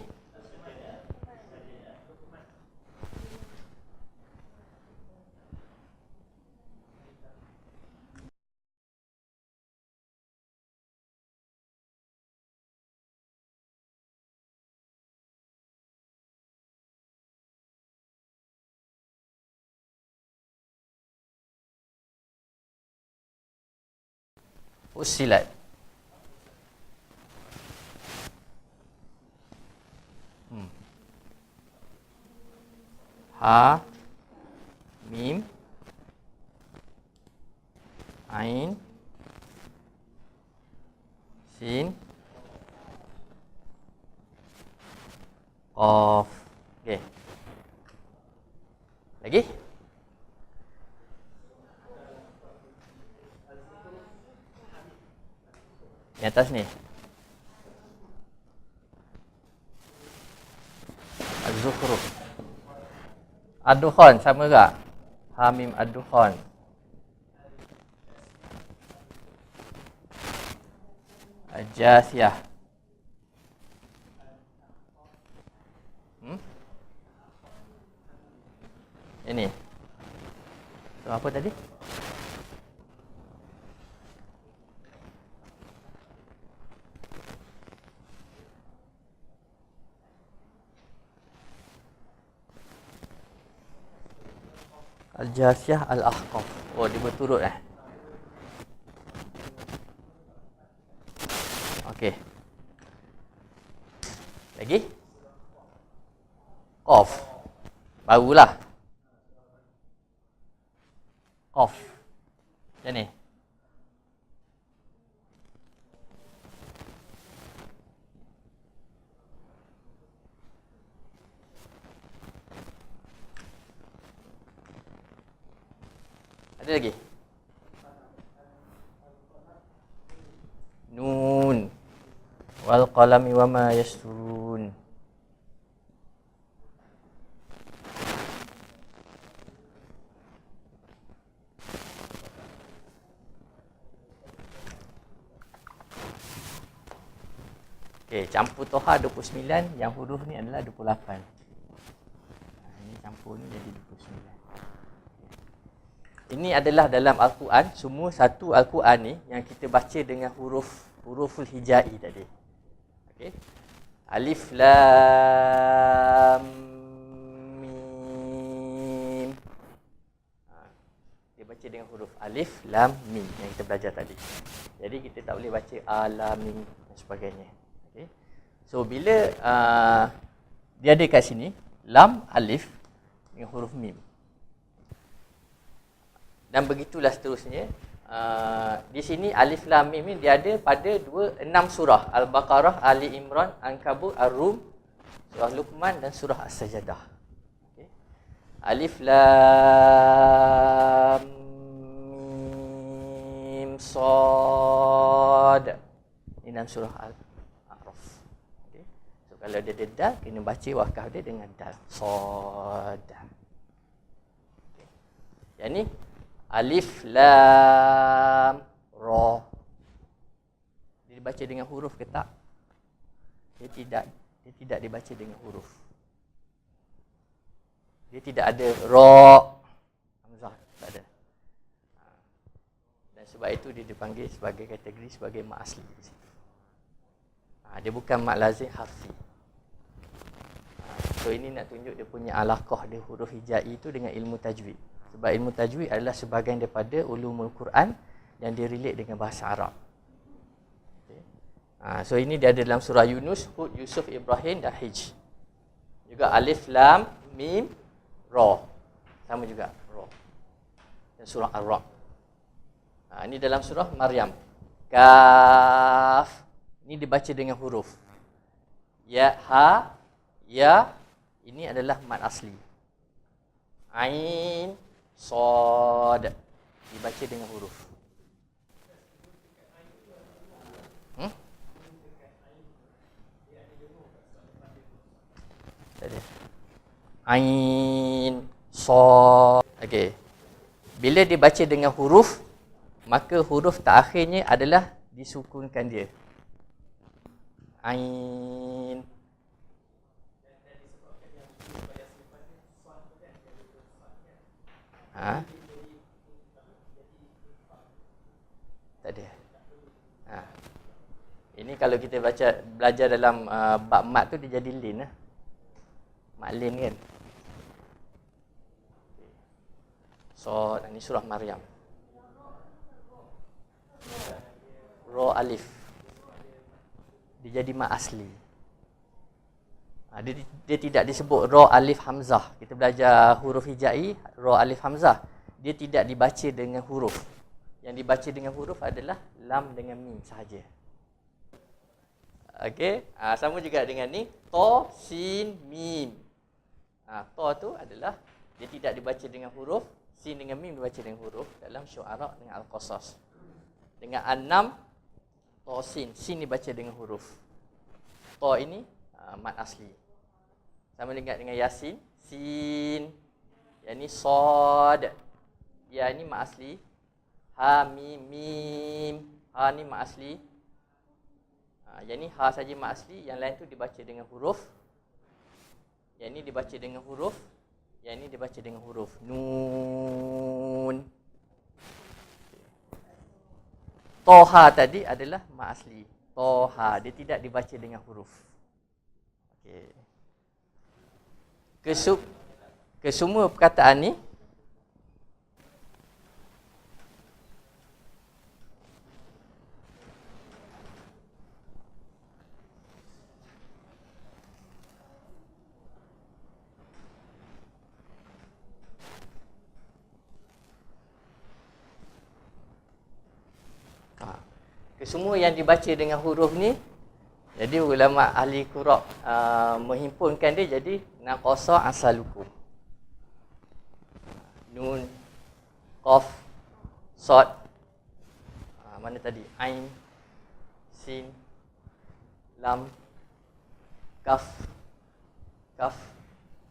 Fussilat. Ha, Mim, Ain, Sin, Qaf. Okey. Lagi? Di atas ni. Az-Zukhruf. Ad-Dukhan sama tak? Hamim Ad-Dukhan. Al-Jasiyah. Ini. So, apa tadi? Al-Jasiyah, Al-Ahqaf. Oh, dia berturut Okey. Lagi? Qaf. Barulah. Qaf. Macam ni. Ada lagi? Nun. Wal qalami wa ma yasturun. Okey, campur Toha 29, yang huruf ni adalah 28. Ini campur ni jadi 29. Ini adalah dalam Al-Quran, semua satu Al-Quran ni yang kita baca dengan huruful hijai tadi. Okey. Alif lam mim. Dia baca dengan huruf alif lam mim yang kita belajar tadi. Jadi kita tak boleh baca alamin dan sebagainya. Okey. So bila dia ada kat sini lam alif dengan huruf mim. Dan begitulah seterusnya. Di sini alif lam mim ni dia ada pada 6 surah, Al-Baqarah, Ali Imran, Ankabut, Ar-Rum, surah Luqman dan surah As-Sajdah. Okay. Alif lam mim sad. Ini dalam surah Al-A'raf. Okay. So kalau dia ada dal, kena baca wakaf dia dengan dal. Sad. Okay. Yang ni alif lam ra. Dia dibaca dengan huruf ke tak? Dia tidak dibaca dengan huruf. Dia tidak ada ra hamzah, tak ada. Dan sebab itu dia dipanggil sebagai kategori sebagai mak asli di situ. Dia bukan mak lazim harfi. So ini nak tunjuk dia punya alaqah dia huruf hijai itu dengan ilmu tajwid. Sebab ilmu tajwid adalah sebahagian daripada ulumul Quran yang dia relate dengan bahasa Arab. Okay. So ini dia ada dalam surah Yunus, Hud, Yusuf, Ibrahim dan Hijr. Juga alif, lam, mim, ra. Sama juga, ra. Dan surah Ar-Ra'd. Ini dalam surah Maryam. Kaf. Ini dibaca dengan huruf. Ya, ha, ya. Ini adalah mad asli. Ain, sad. Dibaca dengan huruf. Tadi. Ain, sad. Okey. Bila dibaca dengan huruf, maka huruf terakhirnya adalah disukunkan dia. Ain. Tak ada. Ini kalau kita belajar dalam bab mat tu dia jadi lin lah. Mat lin kan. So, ini surah Maryam. Ra alif. Dia jadi mat asli. Dia tidak disebut ra alif hamzah. Kita belajar huruf hijai, ra alif hamzah. Dia tidak dibaca dengan huruf. Yang dibaca dengan huruf adalah lam dengan mim sahaja. Okey, sama juga dengan ni ta, sin, mim. Ta tu adalah dia tidak dibaca dengan huruf, sin dengan mim dibaca dengan huruf dalam Syu'ara dengan Al-Qasas. Dengan An-Nam, ta, sin dibaca dengan huruf. Ta ini mad asli. Sama dengan Yasin, sin. Yang ni sad. Ya ni mad asli. Ha, mim, mim. Ha ni mad asli. Yang ni ha saja mad asli, yang lain tu dibaca dengan huruf. Yang ni dibaca dengan huruf. Yang ni dibaca dengan huruf. Nun. Toha tadi adalah mad asli. Toha, dia tidak dibaca dengan huruf. Okey. Kesemua perkataan ni Kesemua yang dibaca dengan huruf ni, jadi ulama ahli qira' menghimpunkan dia jadi naqasa asalukum. Nun, qaf, sad, mana tadi? Ain, sin, lam, kaf,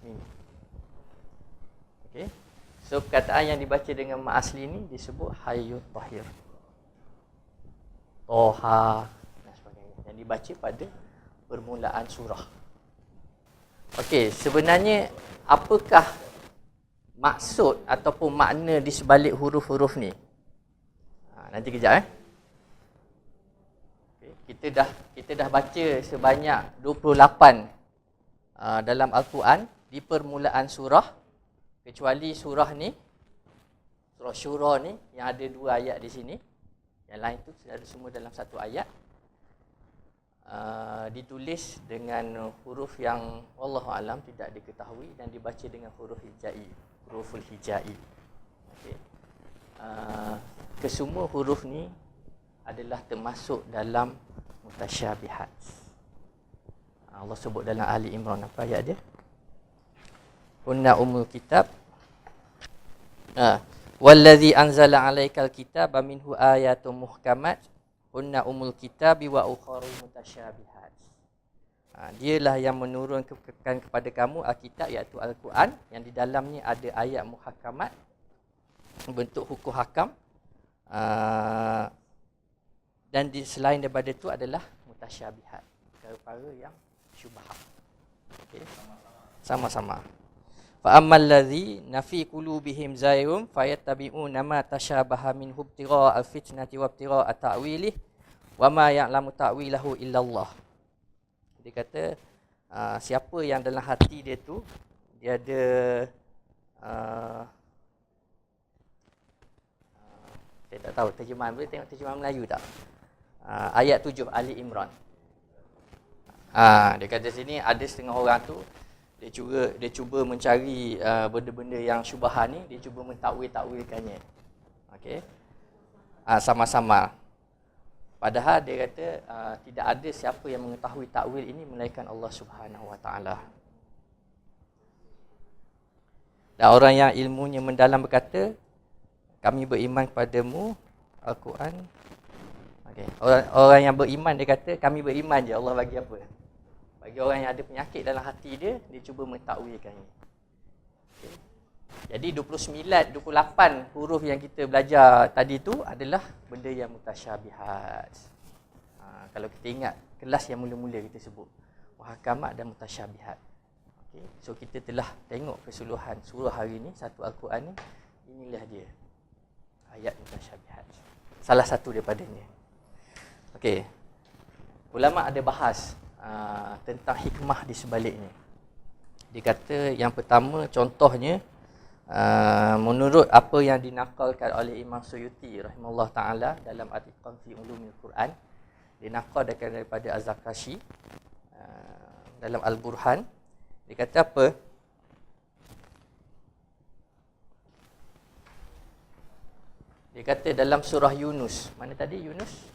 mim. Okey. So perkataan yang dibaca dengan mak asli ni disebut hayyut tahir. Toha dan sebagainya. Yang dibaca pada permulaan surah. Okey, sebenarnya apakah maksud ataupun makna di sebalik huruf-huruf ni? Nanti kejap Okay, kita dah baca sebanyak 28 dalam Al-Quran di permulaan surah, kecuali surah ni, surah Syura ni yang ada 2 ayat di sini. Yang lain tu ada semua dalam 1 ayat. Ditulis dengan huruf yang wallahu alam tidak diketahui dan dibaca dengan huruf hijai, huruful hijai. Okey. Kesemua huruf ni adalah termasuk dalam mutasyabihat. Allah sebut dalam Ali Imran, apa ayat dia? Hunna umul kitab. Wallazi anzala 'alaikal kitaba minhu ayatun muhkamat hunna umul kitabi wa ukharu mutasyabihat. Dialah yang menurunkan kepada kamu Alkitab, iaitu Al-Quran, yang di dalamnya ada ayat muhakamat, bentuk hukum hakam, dan selain daripada itu adalah mutasyabihat, perkara-perkara yang syubhat. Okey, sama-sama. Fa ammal ladzi nafi qulubihim zayrum fayattabi'una ma tashabaha minhu ibtigha' al-fitnati wa ibtigha' ta'wilih wa ma ya'lamu ta'wilahu illallah. Dia kata siapa yang dalam hati dia tu dia ada saya tak tahu terjemahan, boleh tengok terjemahan Melayu tak? Ayat 7 Ali Imran. Dia kata sini ada setengah orang tu dia cuba mencari benda-benda yang syubhat ni, dia cuba mentakwil-takwilkannya. Okey. Sama-sama. Padahal dia kata tidak ada siapa yang mengetahui takwil ini melainkan Allah Subhanahu Wa Taala. Dan orang yang ilmunya mendalam berkata, kami beriman kepadamu Al-Quran. Okay. Orang yang beriman dia kata kami beriman je, Allah bagi apa? Bagi orang yang ada penyakit dalam hati dia, dia cuba mentakwilkannya. Okay. Jadi 28 huruf yang kita belajar tadi tu adalah benda yang mutasyabihat. Kalau kita ingat kelas yang mula-mula kita sebut muhakamat dan mutasyabihat. Okay. So kita telah tengok keseluruhan surah hari ni, satu Al-Quran ni, inilah dia ayat mutasyabihat. Salah satu daripadanya. Okey. Ulama ada bahas tentang hikmah di sebaliknya. Dia kata yang pertama, contohnya menurut apa yang dinakalkan oleh Imam Suyuti rahimahullah taala dalam Atiqan fi Ulumil Quran, dinakalkan daripada Az-Zakashi dalam Al-Burhan. Dia kata apa? Dia kata dalam surah Yunus, mana tadi Yunus?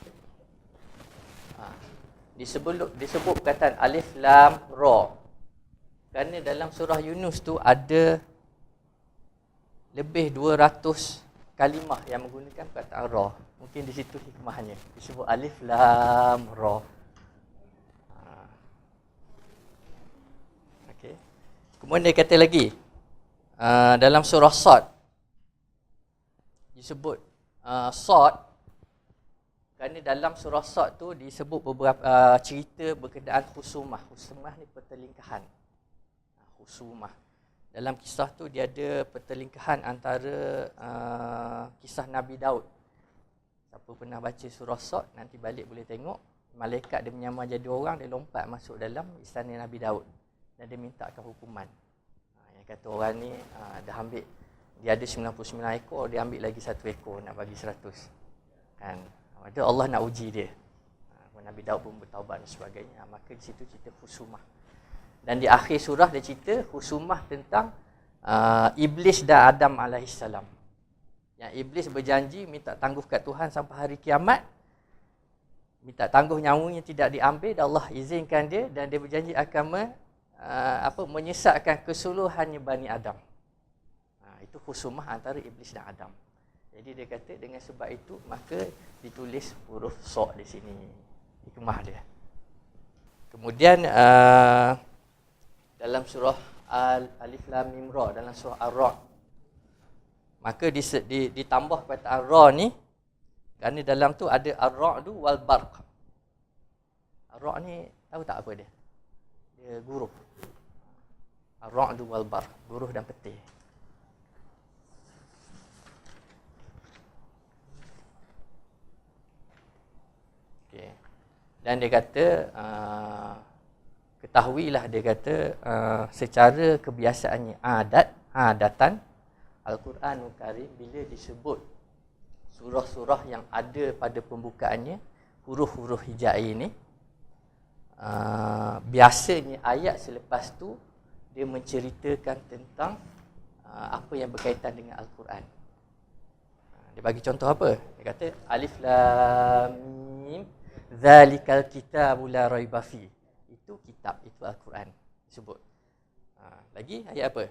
Disebut perkataan alif lam ra. Kerana dalam surah Yunus tu ada lebih 200 kalimah yang menggunakan perkataan ra. Mungkin di situ hikmahnya. Disebut alif lam ra. Okey. Kemudian dia kata lagi dalam surah Sad disebut Sad, kerana dalam surah Sad tu disebut beberapa cerita berkenaan khusumah. Khusumah ni pertelingkahan. Khusumah. Dalam kisah tu dia ada pertelingkahan antara kisah Nabi Daud. Siapa pernah baca surah Sad, nanti balik boleh tengok. Malaikat dia menyamar jadi orang, dia lompat masuk dalam istana Nabi Daud. Dan dia mintakan hukuman. Yang kata orang ni dah ambil, dia ada 99 ekor, dia ambil lagi 1 ekor, nak bagi 100. Kan? Itu Allah nak uji dia. Nabi Daud pun bertaubat dan sebagainya. Maka di situ cerita khusumah. Dan di akhir surah dia cerita khusumah tentang Iblis dan Adam alaihissalam. Yang Iblis berjanji minta tangguh kat Tuhan sampai hari kiamat. minta tangguh nyawanya tidak diambil dan Allah izinkan dia dan dia berjanji akan menyesatkan keseluruhannya Bani Adam. Itu khusumah antara iblis dan Adam. Jadi dia kata dengan sebab itu maka ditulis huruf Sa' di sini. Hikmah dia. Kemudian dalam surah Alif Lam Mim Ra, dalam surah Ar-Ra'd, maka ditambah perkataan Ra ni kerana dalam tu ada Ar-Ra'du wal Barq. Ar-Ra' ni tahu tak apa dia? Dia guruh. Ar-Ra'du wal Barq, guruh dan petir. Okay. Dan dia kata ketahuilah, dia kata secara kebiasaannya adatan Al-Quranul Karim bila disebut surah-surah yang ada pada pembukaannya huruf-huruf hijai ini, biasanya ayat selepas tu dia menceritakan tentang apa yang berkaitan dengan Al-Quran. Dia bagi contoh apa? Dia kata Alif Lam Mim Zalikal Kitabu La Raiba Fi. Itu kitab, itu Al-Quran disebut. Lagi ayat apa?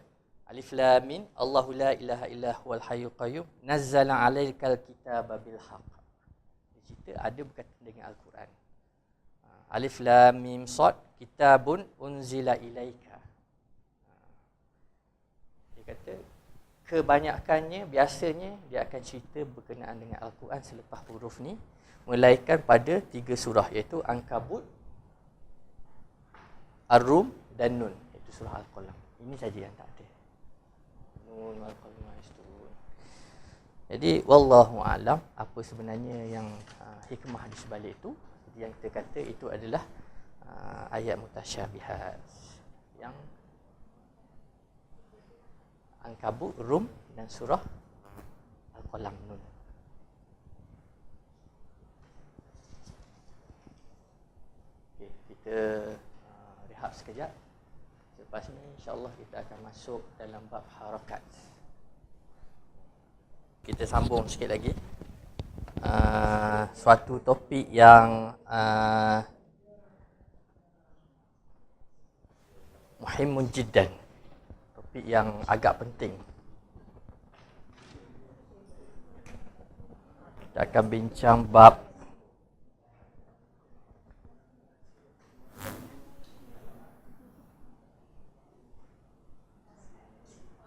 Alif Lam Mim Allahu la ilaha illa huwal hayyul qayyum nazzala 'alaikal kitaba bil haqq. Cerita ada berkaitan dengan Al-Quran. Alif Lam Mim Sad kitabun unzila ilaika. Dia kata kebanyakannya biasanya dia akan cerita berkenaan dengan Al-Quran selepas huruf ni, melainkan pada 3 surah iaitu Ankabut, Ar-Rum dan Nun, iaitu surah Al-Qalam. Ini saja yang tak ada. Nun wal qalam yasturun. Jadi wallahu alam apa sebenarnya yang hikmah di sebalik itu. Yang kita kata itu adalah ayat mutasyabihat yang Ankabut, Rum dan surah Al-Qalam, Nun. Okay, kita rehat sekejap. Lepas ni insya-Allah kita akan masuk dalam bab harakat. Kita sambung sikit lagi. Suatu topik yang muhimun jiddan, topik yang agak penting. Kita akan bincang bab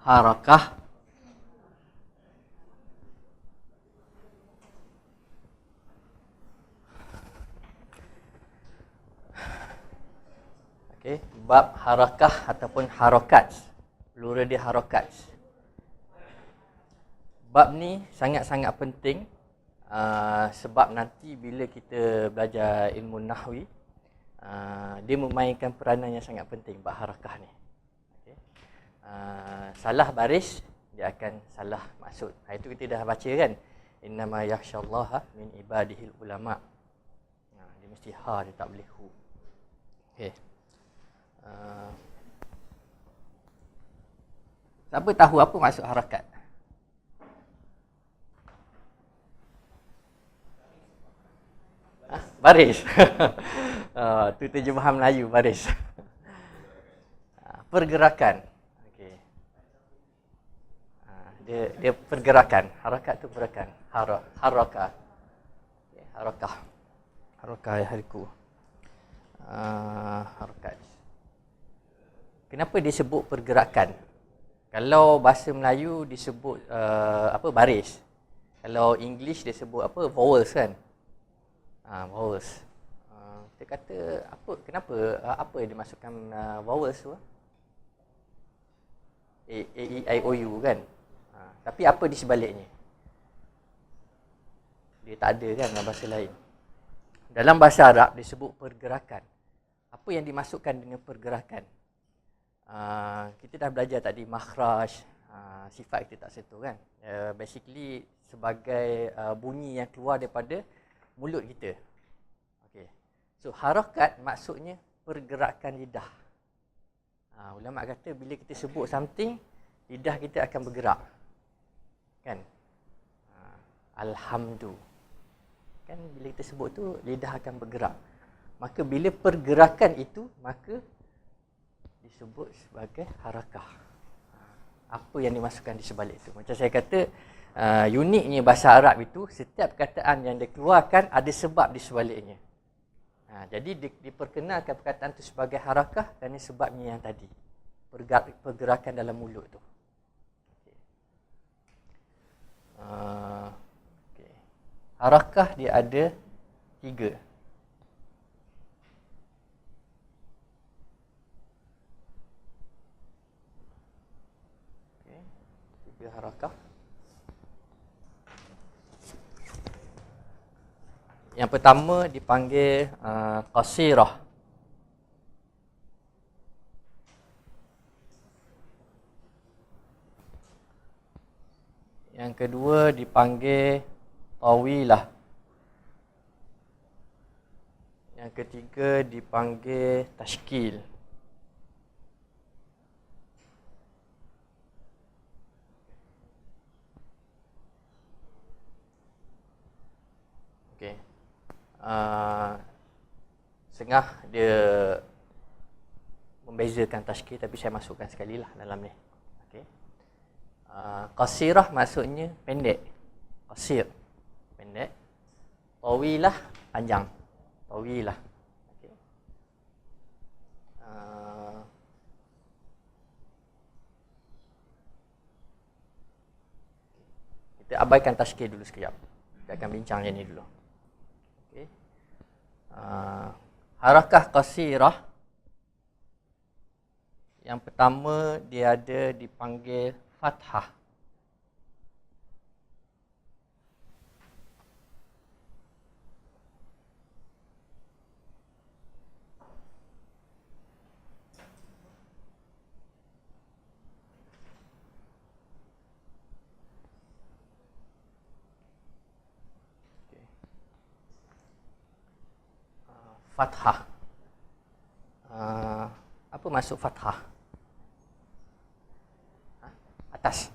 harakah bab harakah ataupun harakat. Plural dia harakat. Bab ni sangat-sangat penting sebab nanti bila kita belajar ilmu nahwi, dia memainkan peranan yang sangat penting bab harakah ni. Okay. Salah baris dia akan salah maksud. Itu kita dah baca kan. Innama yakhsyallaha min ibadihil ulama. Dia mesti ha, dia tak boleh hu. Okey. Siapa tahu apa maksud harakat? Baris. Itu terjemahan Melayu, baris. Pergerakan. Okey. Dia pergerakan. Harakat tu pergerakan. Harakah. Okay, harakah. Harakah ya hariku. Harakat. Kenapa disebut pergerakan? Kalau bahasa Melayu disebut baris. Kalau English dia sebut vowels kan? Vowels. Kita kata kenapa apa yang dimasukkan vowels tu? A, E, I, O, U kan? Tapi apa di sebaliknya? Dia tak ada kan dalam bahasa lain. Dalam bahasa Arab disebut pergerakan. Apa yang dimasukkan dengan pergerakan? Kita dah belajar tadi makhraj, sifat kita tak sentuh kan. Basically sebagai bunyi yang keluar daripada mulut kita. Okay. So harakat maksudnya pergerakan lidah. Ulama kata bila kita sebut something, lidah kita akan bergerak. Kan? Alhamdulillah. Kan bila kita sebut tu lidah akan bergerak. Maka bila pergerakan itu, maka disebut sebagai harakah. Apa yang dimasukkan di sebalik itu. Macam saya kata, uniknya bahasa Arab itu, setiap perkataan yang dikeluarkan ada sebab di sebaliknya. Jadi diperkenalkan perkataan itu sebagai harakah kerana sebabnya yang tadi. Pergerakan dalam mulut tu. Okay. Harakah dia ada 3. Okay. 3 harakah. Yang pertama dipanggil qasirah. Yang kedua dipanggil tawilah. Yang ketiga dipanggil tashkil. Okey. Setengah dia membezakan tashkil, tapi saya masukkan sekali lah dalam ni. Okey. Qasirah maksudnya pendek. Qasir, pendek. Tawilah, panjang. Tawilah. Okay. Kita abaikan tashkil dulu sekejap. Kita akan bincang yang ni dulu. Okay. Harakah qasirah, yang pertama dia ada dipanggil fathah. Fathah. Apa maksud fathah? Atas.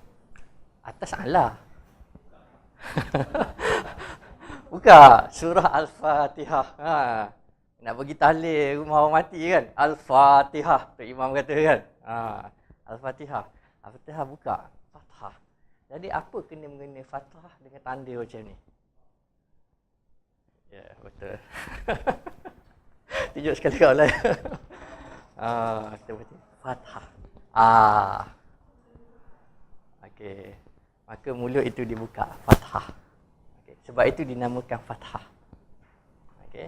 Atas Allah. Bukan. Surah Al-Fatihah. Nak bagi tahlil rumah orang mati kan? Al-Fatihah. Tu imam kata kan? Al-Fatihah. Al-Fatihah buka. Fathah. Jadi apa kena mengenai fathah dengan tanda macam ni? Ya, betul. Tunjuk sekali kat online. Kita baca fathah. Okey. Maka mulut itu dibuka, fathah. Okay. Sebab itu dinamakan fathah. Okey.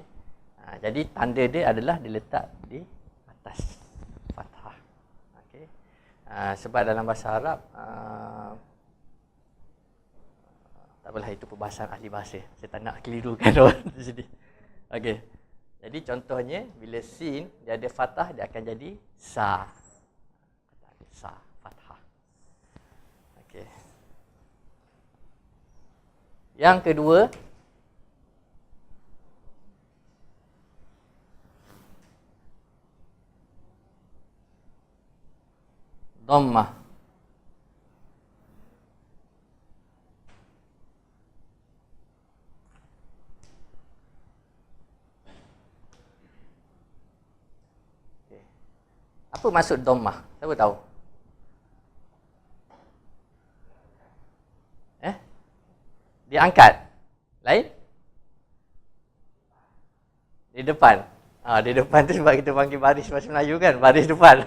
Jadi tanda dia adalah diletak di atas fathah. Okey. Sebab dalam bahasa Arab tak apalah, itu perbahasan ahli bahasa. Saya tak nak kelirukan orang di sini. Okey. Jadi contohnya bila sin dia ada fathah, dia akan jadi sa. Sa, fathah. Okey. Yang kedua, dhammah. Apa maksud dhammah? Siapa tahu? Dia angkat. Lain? Di depan. Di depan tu sebab kita panggil baris bahasa Melayu kan? Baris depan.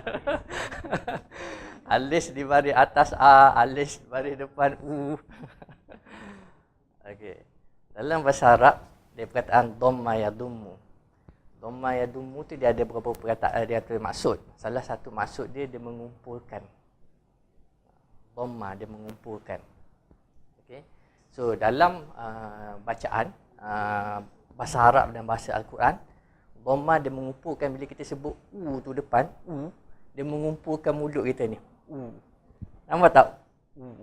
Alis di baris atas A, alis baris depan U. Okey. Dalam bahasa Arab, dia perkataan dhamma yadummu. Dhamma yadummu tu dia ada beberapa perkataan, dia ada maksud. Salah satu maksud dia mengumpulkan. Dhamma, dia mengumpulkan. Okey. So dalam bacaan bahasa Arab dan bahasa Al-Quran, dhamma dia mengumpulkan. Bila kita sebut U tu depan, U, dia mengumpulkan mulut kita ni. U. Nampak tak? U.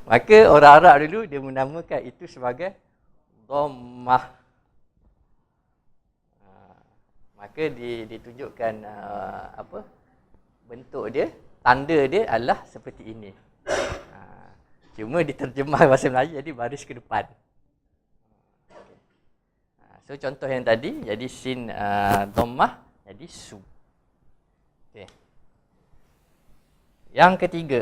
Maka orang Arab dulu dia menamakan itu sebagai dhammah. Maka ditunjukkan bentuk dia, tanda dia adalah seperti ini. Cuma diterjemah bahasa Melayu jadi baris ke depan. So contoh yang tadi jadi sin dhammah jadi su. Okey. Yang ketiga,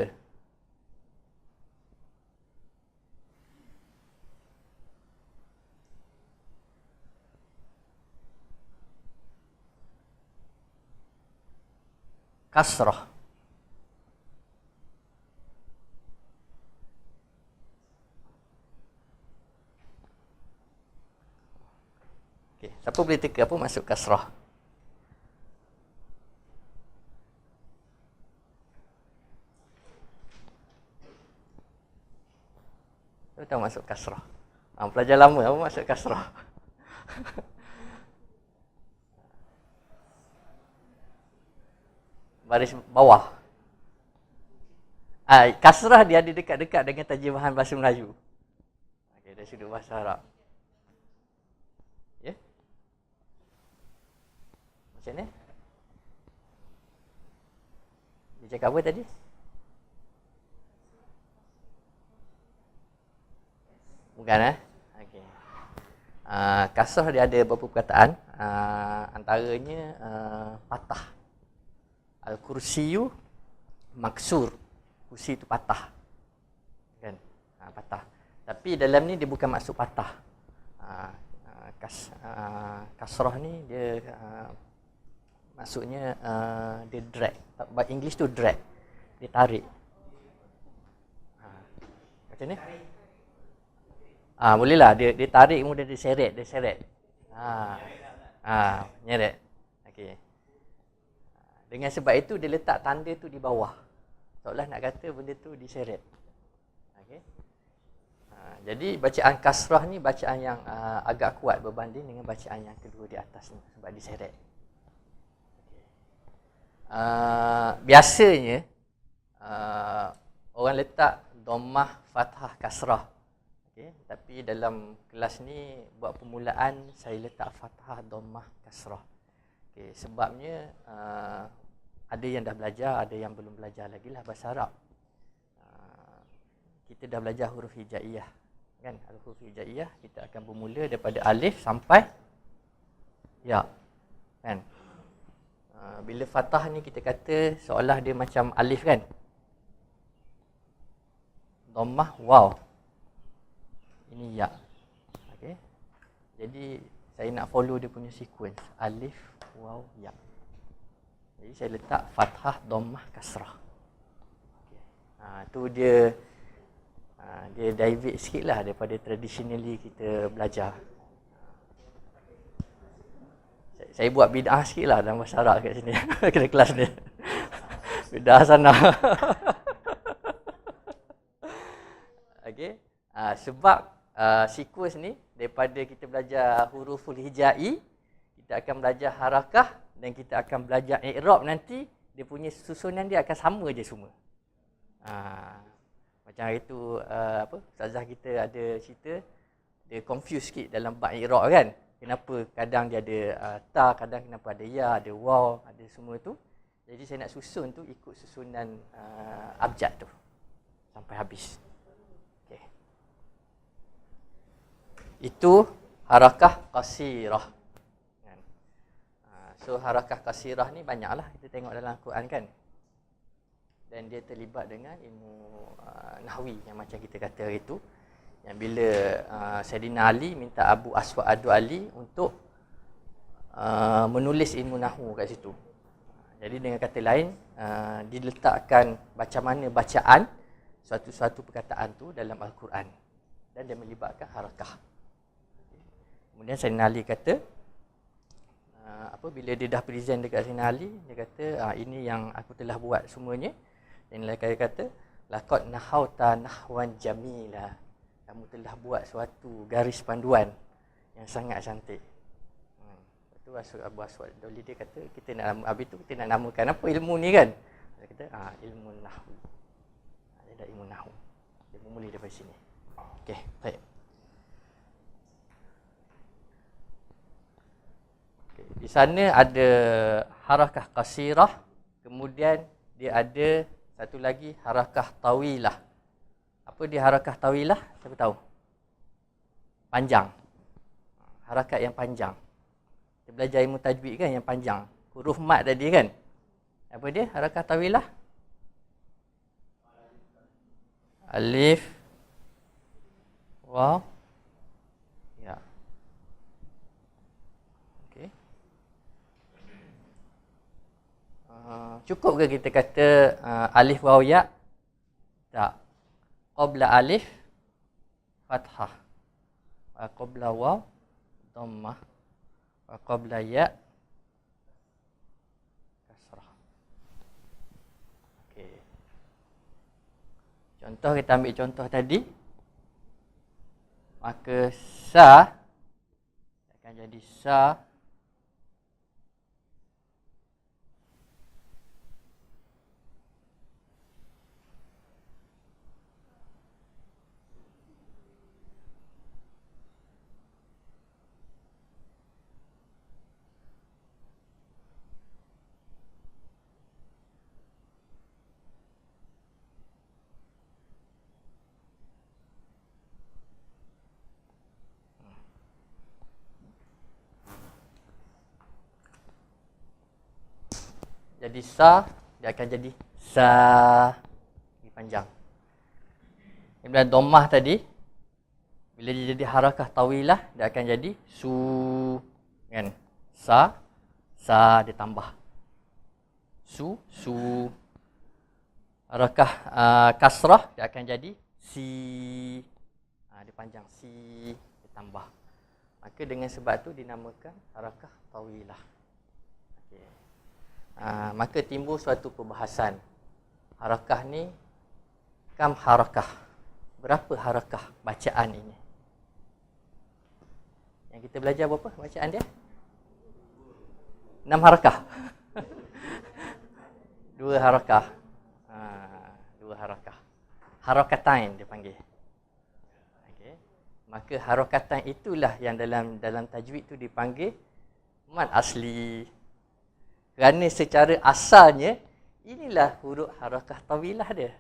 kasrah. Okey, siapa boleh teka apa maksud kasrah? Siapa tahu maksud kasrah? Pelajar lama apa maksud kasrah? Baris bawah. Kasrah dia ada dekat-dekat dengan terjemahan bahasa Melayu. Okey, dari sudut bahasa Arab. Ya? Macam ni? Dia cakap apa tadi? Bukan okey. Kasrah dia ada beberapa perkataan. Antaranya patah. Al-kursiyu maksur. Kursi itu patah. Kan? Patah. Tapi dalam ni dia bukan maksud patah. Kasrah ni dia maksudnya dia drag. English tu drag. Dia tarik. Macam ni? Bolehlah dia tarik kemudian dia seret. Nyeret. Okey. Dengan sebab itu dia letak tanda tu di bawah. Seolah nak kata benda tu diseret. Okey. Jadi bacaan kasrah ni bacaan yang agak kuat berbanding dengan bacaan yang kedua di atas ni sebab diseret. Biasanya orang letak dhammah, fathah, kasrah. Okay. Tapi dalam kelas ni buat permulaan saya letak fathah, dhammah, kasrah. Okay. Sebabnya ada yang dah belajar, ada yang belum belajar lagi lah bahasa Arab. Kita dah belajar huruf hijaiyah. Kan? Huruf hijaiyah kita akan bermula daripada alif sampai ya. Kan? Bila fathah ni kita kata seolah dia macam alif kan. Dhammah waw. Ini ya. Okey. Jadi saya nak follow dia punya sequence. Alif, waw, ya. Jadi saya letak fathah, dhammah, kasrah. Okay. Tu dia divert sikit lah daripada traditionally kita belajar. Saya buat bid'ah sikit lah dalam bahasa Arab kat sini. Kena kelas ni. Bid'ah sana. Okay. Sebab sequence ni daripada kita belajar huruful hijai, kita akan belajar harakah dan kita akan belajar i'rab nanti dia punya susunan dia akan sama je semua. Macam hari tu ustazah kita ada cerita dia confuse sikit dalam bab i'rab kan. Kenapa kadang dia ada ta, kadang kenapa ada ya, ada waw, ada semua tu. Jadi saya nak susun tu ikut susunan abjad tu sampai habis. Okey. Itu harakah qasirah. So harakah qasirah ni banyaklah kita tengok dalam Al-Quran kan. Dan dia terlibat dengan ilmu nahwi yang macam kita kata hari tu. Yang bila Sayyidina Ali minta Abu Aswad Ad-Du'ali untuk menulis ilmu nahwu kat situ. Jadi dengan kata lain diletakkan macam mana bacaan suatu perkataan tu dalam Al-Quran. Dan dia melibatkan harakah. Kemudian Sayyidina Ali kata bila dia dah present dekat Sayyidina Ali, dia kata ini yang aku telah buat semuanya. Dan dia kata laqad nahauta nahwan jamila. Kamu telah buat suatu garis panduan yang sangat cantik. Itu Abu Aswad Ad-Du'ali dia kata kita nak habis tu kita nak namakan apa ilmu ni kan? Dia kata ilmu nahwu. Dia ada ilmu nahwu. Dia bermula daripada sini. Okey, baik. Di sana ada harakah qasirah, kemudian dia ada satu lagi harakah tawilah. Apa dia harakah tawilah? Siapa tahu? Panjang. Harakat yang panjang. Kita belajar ilmu tajwid kan yang panjang. Huruf mat tadi kan. Apa dia? Harakah tawilah? Alif, waw, ya. Okey. Cukup ke kita kata alif, waw, ya? Tak. Qabla alif, fathah. Wa qabla waw, dhammah. Wa qabla ya, kasrah. Okey. Contoh, kita ambil contoh tadi. Maka sa akan jadi sa. Jadi sa, dia akan jadi sa. Ini panjang. Bila dhammah tadi, bila dia jadi harakah tawilah, dia akan jadi su. Kan? Sa, sa dia tambah. Su, su. Harakah kasrah, dia akan jadi si. Dia panjang, si, dia tambah. Maka dengan sebab tu dinamakan harakah tawilah. Okay. Maka timbul suatu perbahasan. Harakah ni, kam harakah. Berapa harakah bacaan ini? Yang kita belajar berapa bacaan dia? 6 harakah. 2 harakah. 2 harakah. Harakatain dia panggil. Okay. Maka harakatain itulah yang dalam tajwid tu dipanggil mad asli. Kerana secara asalnya, inilah huruf harakah tawilah dia.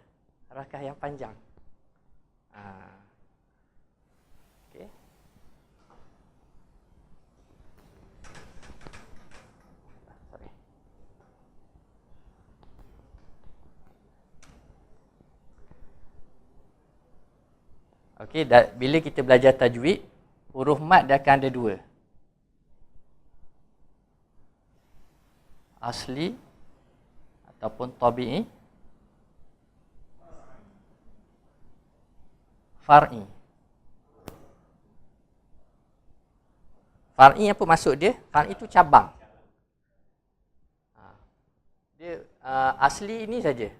Harakah yang panjang. Okay. Sorry. Okay, bila kita belajar tajwid, huruf mad dia akan ada 2. Asli ataupun tabi'i, far'i. Far'i apa maksud dia? Far'i itu cabang. Dia asli ini saja.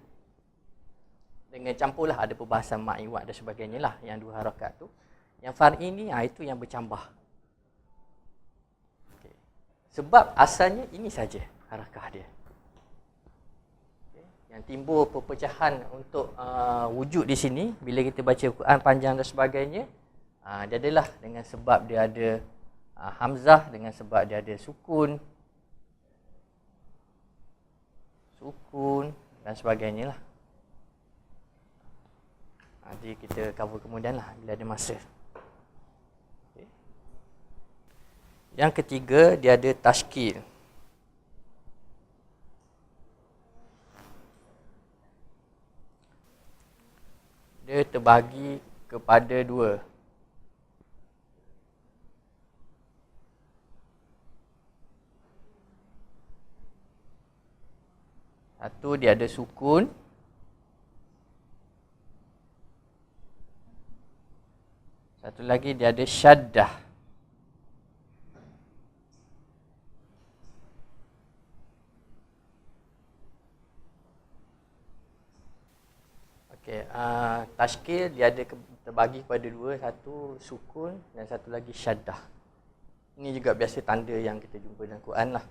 Dengan campurlah ada perbahasan mak, iwat dan sebagainya lah yang 2 harakat tu. Yang far'i ni itu yang bercambah. Okay. Sebab asalnya ini saja harakah dia. Okay. Yang timbul perpecahan untuk wujud di sini bila kita baca Quran panjang dan sebagainya, dia adalah dengan sebab dia ada hamzah, dengan sebab dia ada sukun dan sebagainya lah. Nanti kita cover kemudian lah bila ada masa. Okay. Yang ketiga, dia ada tashkil. Dia terbagi kepada 2. Satu, dia ada sukun. Satu lagi dia ada syaddah. Okey, tashkil dia ada terbagi kepada 2, satu sukun dan satu lagi syaddah. Ini juga biasa tanda yang kita jumpa dalam Quran lah.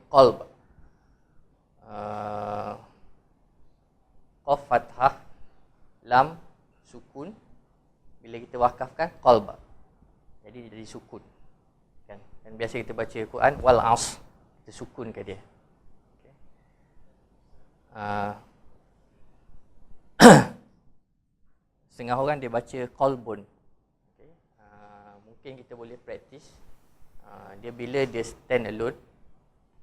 Qalb. Qaf fathah, lam sukun. Bila kita wakafkan qalb, jadi jadi sukun. Kan? Dan biasa kita baca Quran wal as, kita sukun ke dia. Okay. setengah orang dia baca kolbun. Okay. Mungkin kita boleh praktis. Dia bila dia stand alone,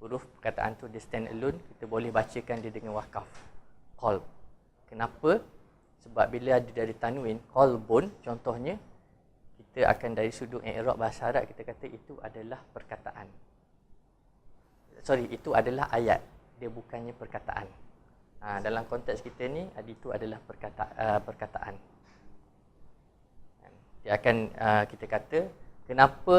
huruf perkataan tu dia stand alone, kita boleh bacakan dia dengan wakaf. Kolb. Kenapa? Sebab bila ada dari tanwin, kolbun contohnya, kita akan dari sudut i'rab bahasa Arab kita kata itu adalah perkataan. Itu adalah ayat. Dia bukannya perkataan. Dalam konteks kita ni, itu adalah perkataan. Dia akan kita kata kenapa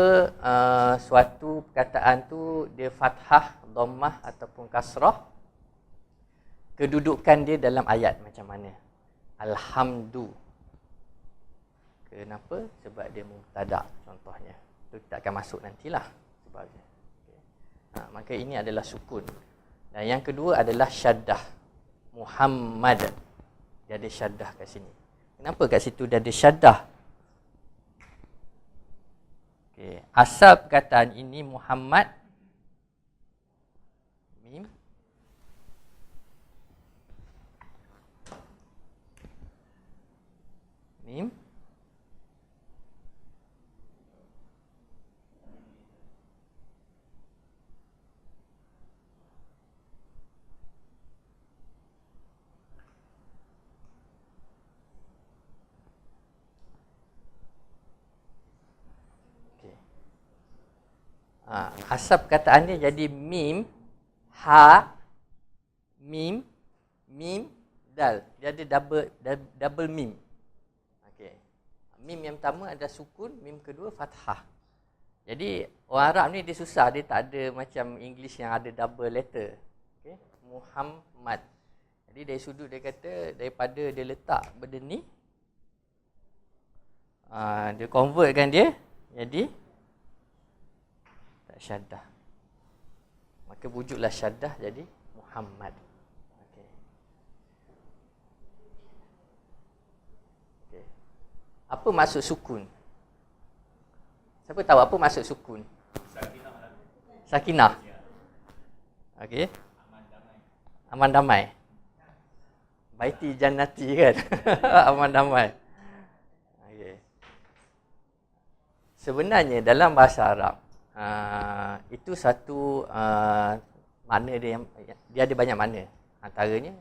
suatu perkataan tu dia fathah, dhammah ataupun kasrah, kedudukan dia dalam ayat macam mana. Alhamdu. Kenapa? Sebab dia mubtada contohnya. Itu kita akan masuk nantilah sebabnya. Okay. Maka ini adalah sukun. Dan yang kedua adalah syaddah. Muhammad. Dia ada syaddah kat sini. Kenapa kat situ dia ada syaddah? Okay. Asal perkataan ini Muhammad, mim, mim, asal perkataan dia jadi mim, ha, mim, mim, dal. Dia ada double mim. Okey. Mim yang pertama ada sukun, mim kedua fathah. Jadi orang Arab ni dia susah, dia tak ada macam English yang ada double letter. Okey, Muhammad. Jadi dari sudut dia kata daripada dia letak benda ni, dia convertkan dia jadi syaddah. Maka wujudlah syaddah jadi Muhammad. Okey. Okey. Apa maksud sukun? Siapa tahu apa maksud sukun? Sakinah. Okey. Aman damai. Baiti jannati kan. Aman damai. Okey. Sebenarnya dalam bahasa Arab itu satu makna dia ada banyak makna antaranya,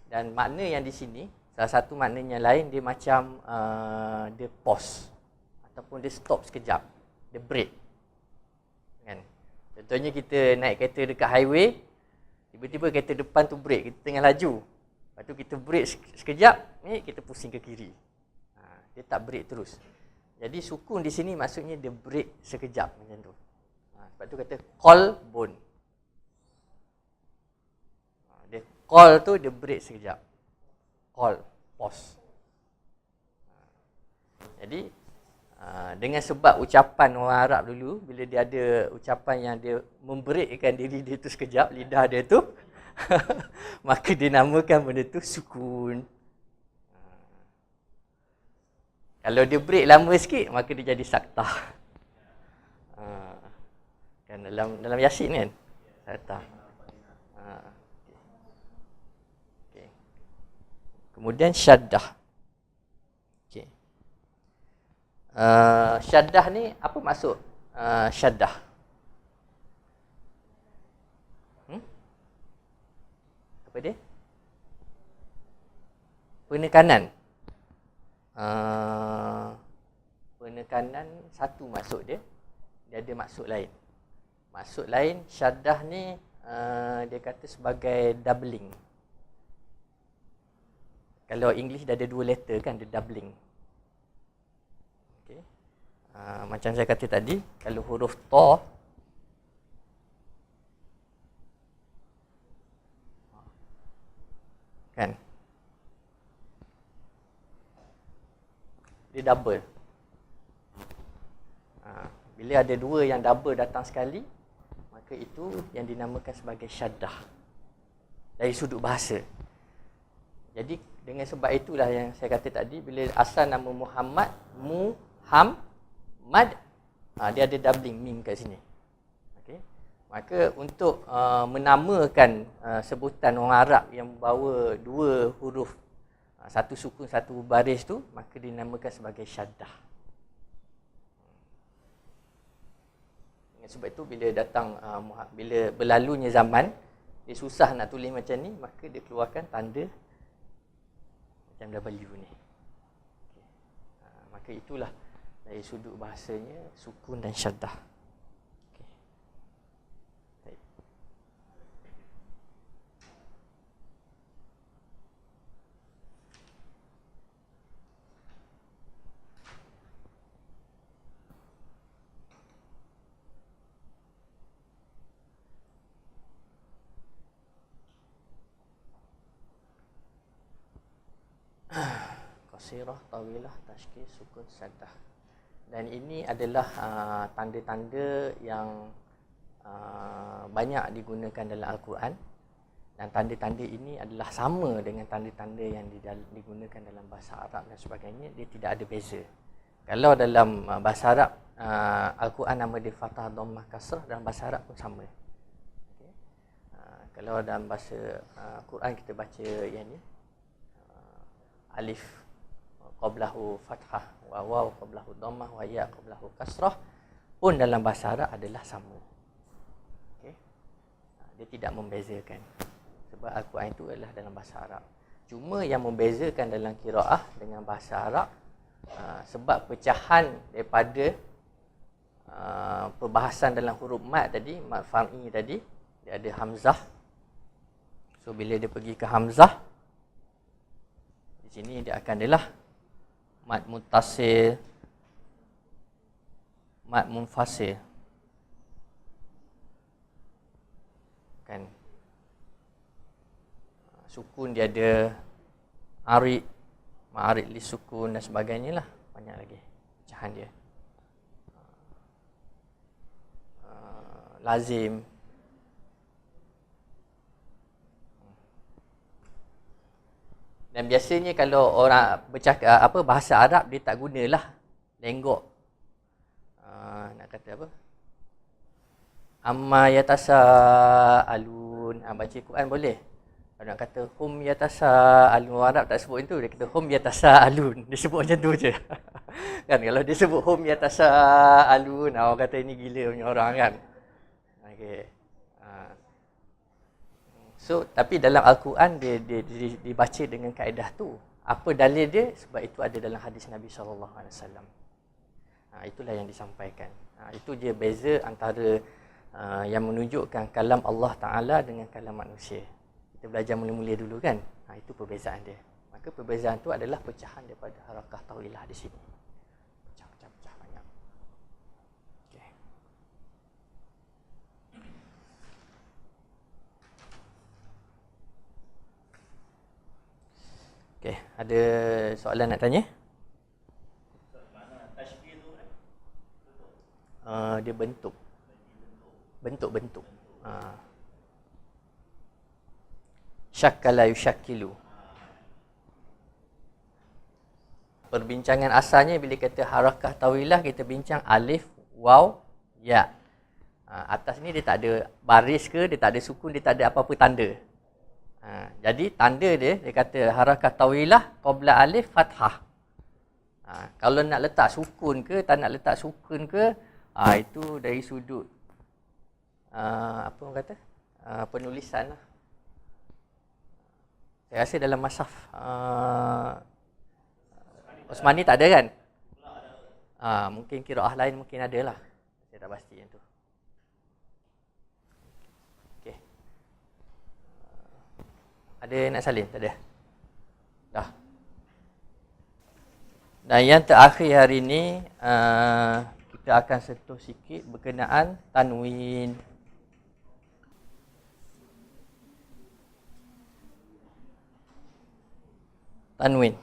dan makna yang di sini salah satu maknanya lain, dia macam dia pause ataupun dia stop sekejap, dia break kan. Contohnya kita naik kereta dekat highway, tiba-tiba kereta depan tu break, kita tengah laju, lepas tu kita break sekejap, kita pusing ke kiri, dia tak break terus. Jadi sukun di sini maksudnya dia break sekejap macam tu. Sebab tu kata qalbun. Dia call tu dia break sekejap. Call, pause. Jadi dengan sebab ucapan orang Arab dulu, bila dia ada ucapan yang dia membreakkan diri dia tu sekejap, lidah dia tu, maka dinamakan benda tu sukun. Kalau dia break lama sikit, maka dia jadi saktah. Kan dalam Yasin kan? Saktah. Okay. Kemudian syaddah. Okay. Syaddah ni apa maksud syaddah? Apa dia? Penekanan. Penekanan satu maksud dia. Dia ada maksud lain. Maksud lain syaddah ni dia kata sebagai doubling. Kalau English dah ada dua letter kan, dia doubling. Okay. Macam saya kata tadi, kalau huruf ta kan, dia double. Bila ada dua yang double datang sekali, maka itu yang dinamakan sebagai syaddah dari sudut bahasa. Jadi dengan sebab itulah yang saya kata tadi, bila asal nama Muhammad, Muhammad, dia ada doubling mim kat sini. Okay. Maka untuk menamakan sebutan orang Arab yang membawa dua huruf satu sukun satu baris tu, maka dinamakan sebagai syaddah. Sebab itu bila datang bila berlalunya zaman, dia susah nak tulis macam ni, maka dia keluarkan tanda macam W ni. Maka itulah dari sudut bahasanya sukun dan syaddah. Qasirah, tawilah, tashkil, sukun, saddah. Dan ini adalah tanda-tanda yang banyak digunakan dalam Al-Quran. Dan tanda-tanda ini adalah sama dengan tanda-tanda yang digunakan dalam bahasa Arab dan sebagainya. Dia tidak ada beza. Kalau dalam bahasa Arab, Al-Quran nama dia Fathah, Dhammah, Kasrah, dalam bahasa Arab pun sama. Okay. Kalau dalam bahasa Quran kita baca yang ni, alif qablahu fathah wa waw qablahu dhammah wa ya qablahu kasrah, pun dalam bahasa Arab adalah sama. Okey. Dia tidak membezakan. Sebab Al-Quran itu adalah dalam bahasa Arab. Cuma yang membezakan dalam qiraah dengan bahasa Arab, sebab pecahan daripada perbahasan dalam huruf mad tadi, mad far'i tadi, dia ada hamzah. So bila dia pergi ke hamzah, di sini dia akan adalah mad muttasil, mad munfasil. Kan sukun dia ada arid, ma'arid li sukun dan sebagainya lah. Banyak lagi pecahan dia. Lazim. Dan biasanya kalau orang bercakap bahasa Arab, dia tak gunalah lenggok. Nak kata apa? Amma yatasaalun. Baca Quran boleh. Kalau nak kata hum yatasaalun, orang Arab tak sebut itu, dia kata hum yatasaalun. Dia sebut macam tu je. Kan kalau dia sebut hum yatasaalun, orang kata ini gila punya orang kan. Okey. So, tapi dalam Al-Quran dia dibaca dengan kaedah tu. Apa dalil dia? Sebab itu ada dalam hadis Nabi SAW. Itulah yang disampaikan. Itu je beza antara yang menunjukkan kalam Allah Ta'ala dengan kalam manusia. Kita belajar mula-mula dulu kan. Itu perbezaan dia. Maka perbezaan tu adalah pecahan daripada harakah tawilah di sini. Pecah banyak. Okay. Okey, ada soalan nak tanya? Dia bentuk. Bentuk. Syakkala yushakkilu. Perbincangan asalnya bila kata harakah tawilah, kita bincang alif, waw, ya. Atas ni dia tak ada baris ke, dia tak ada sukun, dia tak ada apa-apa tanda. Jadi tanda dia kata harakat tawilah qabla alif fathah. Kalau nak letak sukun ke, tak nak letak sukun ke, itu dari sudut apa orang kata, penulisan lah. Saya rasa dalam Mashaf Osmani tak ada kan? Mungkin qiraah lain mungkin ada lah. Saya tak pasti yang tu. Ada nak salin? Tak ada? Dah. Dan yang terakhir hari ini, kita akan sentuh sikit berkenaan tanwin. Tanwin.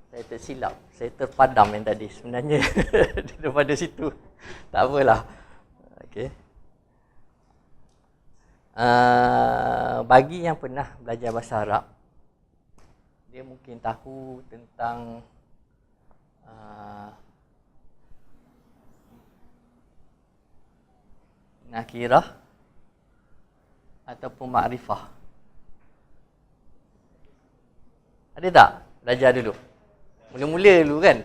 Saya tersilap. Saya terpadam yang tadi. Sebenarnya daripada situ. Tak apalah. Okey. Bagi yang pernah belajar bahasa Arab, dia mungkin tahu tentang nakirah ataupun ma'rifah. Ada tak? Belajar dulu. Mula-mula dulu kan?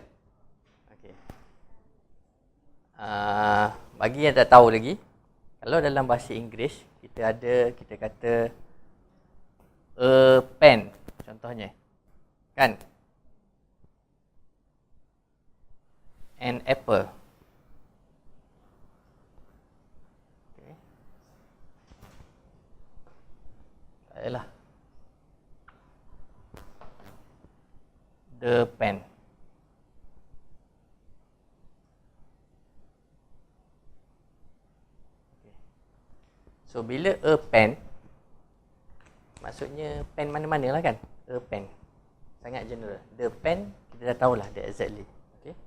Okey. Bagi yang tak tahu lagi, kalau dalam bahasa Inggeris, kita kata a pen contohnya. Kan? An apple. Okay. Ayolah. The pen. Okay. So, bila a pen, maksudnya pen mana-mana lah kan? A pen. Sangat general. The pen, kita dah tahulah dia exactly. Okay.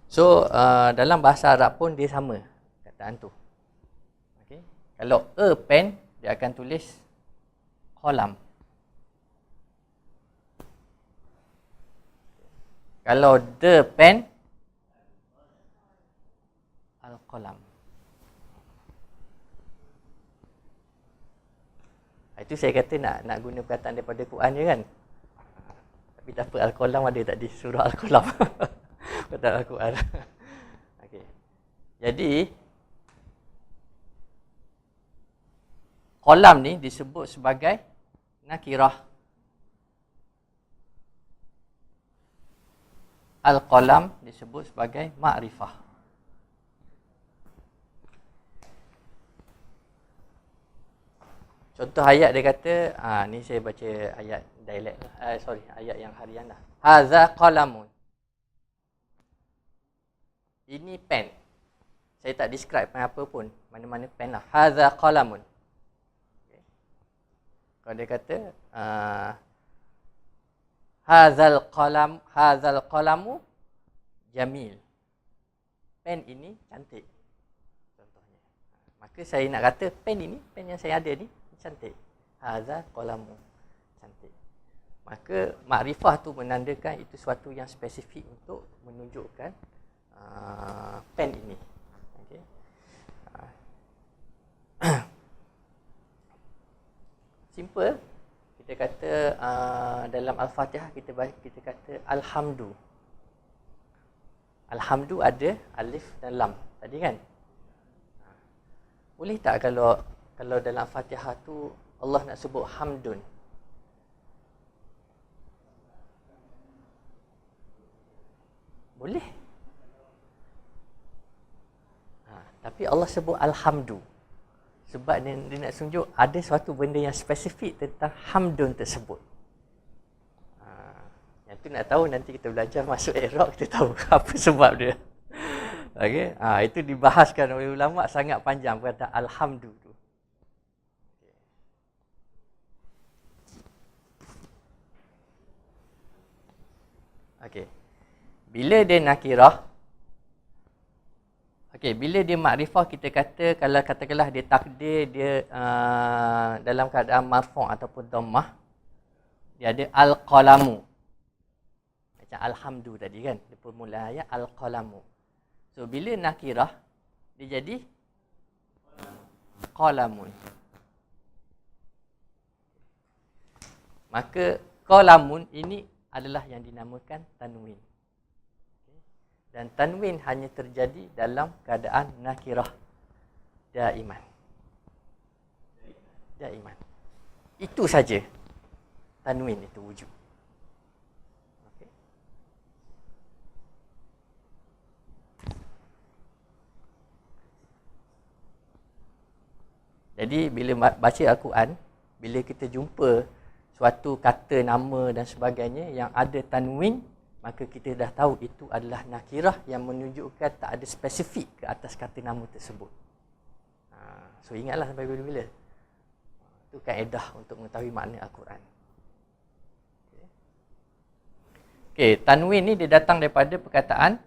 So, dalam bahasa Arab pun dia sama kataan tu. Okay. Kalau a pen, dia akan tulis kolam. Kalau the pen, al-qalam. Itu saya kata nak guna perkataan daripada Quran je kan. Tapi tak apa, al-qalam ada tak di surah al-qalam. Perkataan al-Quran. Okey. Jadi kolam ni disebut sebagai nakirah. Al-qalam disebut sebagai ma'rifah. Contoh ayat dia kata, ni saya baca ayat dialek lah. Ayat yang harian lah. Haza qalamun. Ini pen. Saya tak describe pen apa pun. Mana-mana pen lah. Haza qalamun. Okay. Kalau dia kata, hazal qalamu jamil. Pen ini cantik. Contohnya. Maka saya nak kata pen ini, pen yang saya ada ni cantik. Hazal qalamu cantik. Maka makrifah tu menandakan itu suatu yang spesifik untuk menunjukkan pen ini. Okay. Simple. Kita kata dalam Al-Fatihah kita kata Alhamdu. Alhamdu ada alif dan lam tadi kan? Boleh tak kalau dalam Al-Fatihah tu Allah nak sebut hamdun? Boleh. Tapi Allah sebut Alhamdu. Sebab dia nak tunjuk ada suatu benda yang spesifik tentang hamdun tersebut. Yang tu nak tahu nanti kita belajar masuk i'rab kita tahu apa sebab dia. Okey, itu dibahaskan oleh ulama sangat panjang perkataan alhamdu tu. Okey. Bila dia nakirah, bila dia makrifah kita kata kalau katakanlah dia takdir dia dalam keadaan marfu' ataupun dhammah, dia ada al-qalamu. Macam alhamdu tadi kan, dia permulaan ayat al-qalamu. So bila nakirah dia jadi qalamun. Maka qalamun ini adalah yang dinamakan tanwin. Dan tanwin hanya terjadi dalam keadaan nakirah daiman. Daiman. Itu saja tanwin itu wujud. Okay. Jadi bila baca Al-Quran, bila kita jumpa suatu kata, nama dan sebagainya yang ada tanwin, maka kita dah tahu itu adalah nakirah yang menunjukkan tak ada spesifik ke atas kata nama tersebut. So ingatlah sampai bila-bila. Itu kaedah untuk mengetahui makna Al-Quran. Okey, tanwin ni dia datang daripada perkataan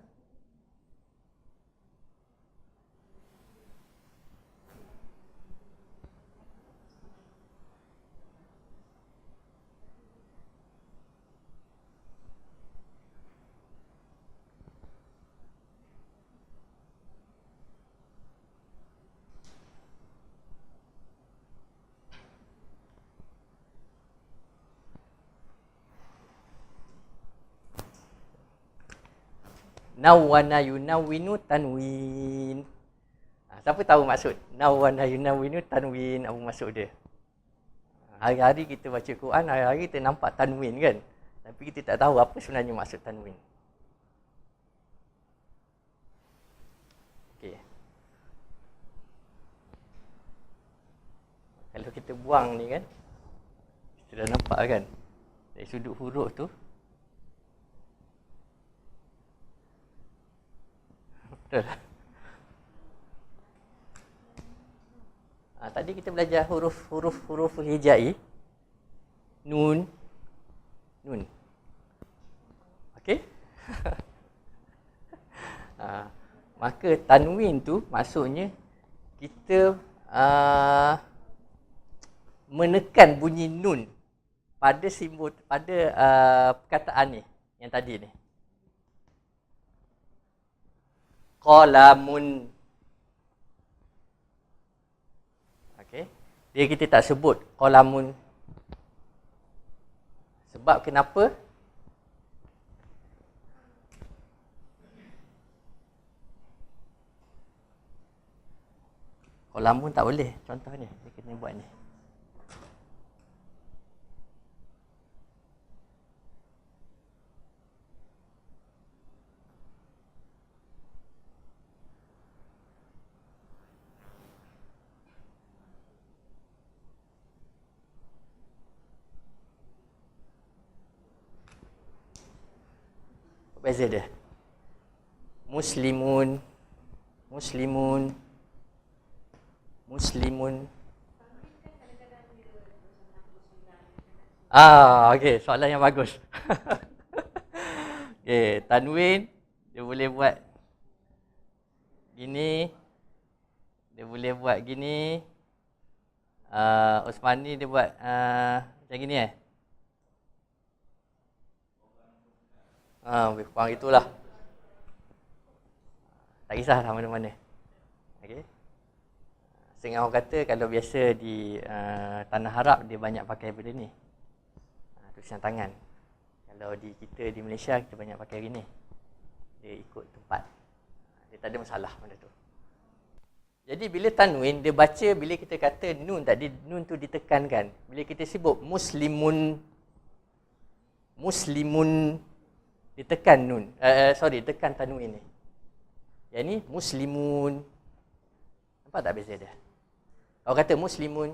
Nawwana yunawwinu tanwin. Siapa tahu maksud nawwana yunawwinu tanwin, apa maksud dia? Hari-hari kita baca Quran, hari-hari kita nampak tanwin kan? Tapi kita tak tahu apa sebenarnya maksud tanwin. Okey. Kalau kita buang ni kan, kita dah nampak kan? Dari sudut huruf tu. Betul. Tadi kita belajar huruf hijai. Nun. Okey? Maka tanwin tu maksudnya kita menekan bunyi nun pada simbol, pada perkataan ni, yang tadi ni. Qalamun. Okey. Dia kita tak sebut qalamun. Sebab kenapa? Qalamun tak boleh. Contohnya, dia kena buat ni. Beza dia. Muslimun. Okey, soalan yang bagus. Okey, tanwin dia boleh buat gini. Dia boleh buat gini. Osmani dia buat macam gini lebih kurang itulah. Tak kisahlah mana-mana. Okey. Setengah orang kata kalau biasa di tanah Arab dia banyak pakai benda ni. Tulisan tangan. Kalau di kita di Malaysia kita banyak pakai gini. Dia ikut tempat. Dia tak ada masalah benda tu. Jadi bila tanwin dia baca, bila kita kata nun tadi, nun tu ditekankan. Bila kita sebut muslimun ditekan nun. Tekan tanwin ni. Yang ni muslimun. Nampak tak beza dia? Kalau kata muslimun,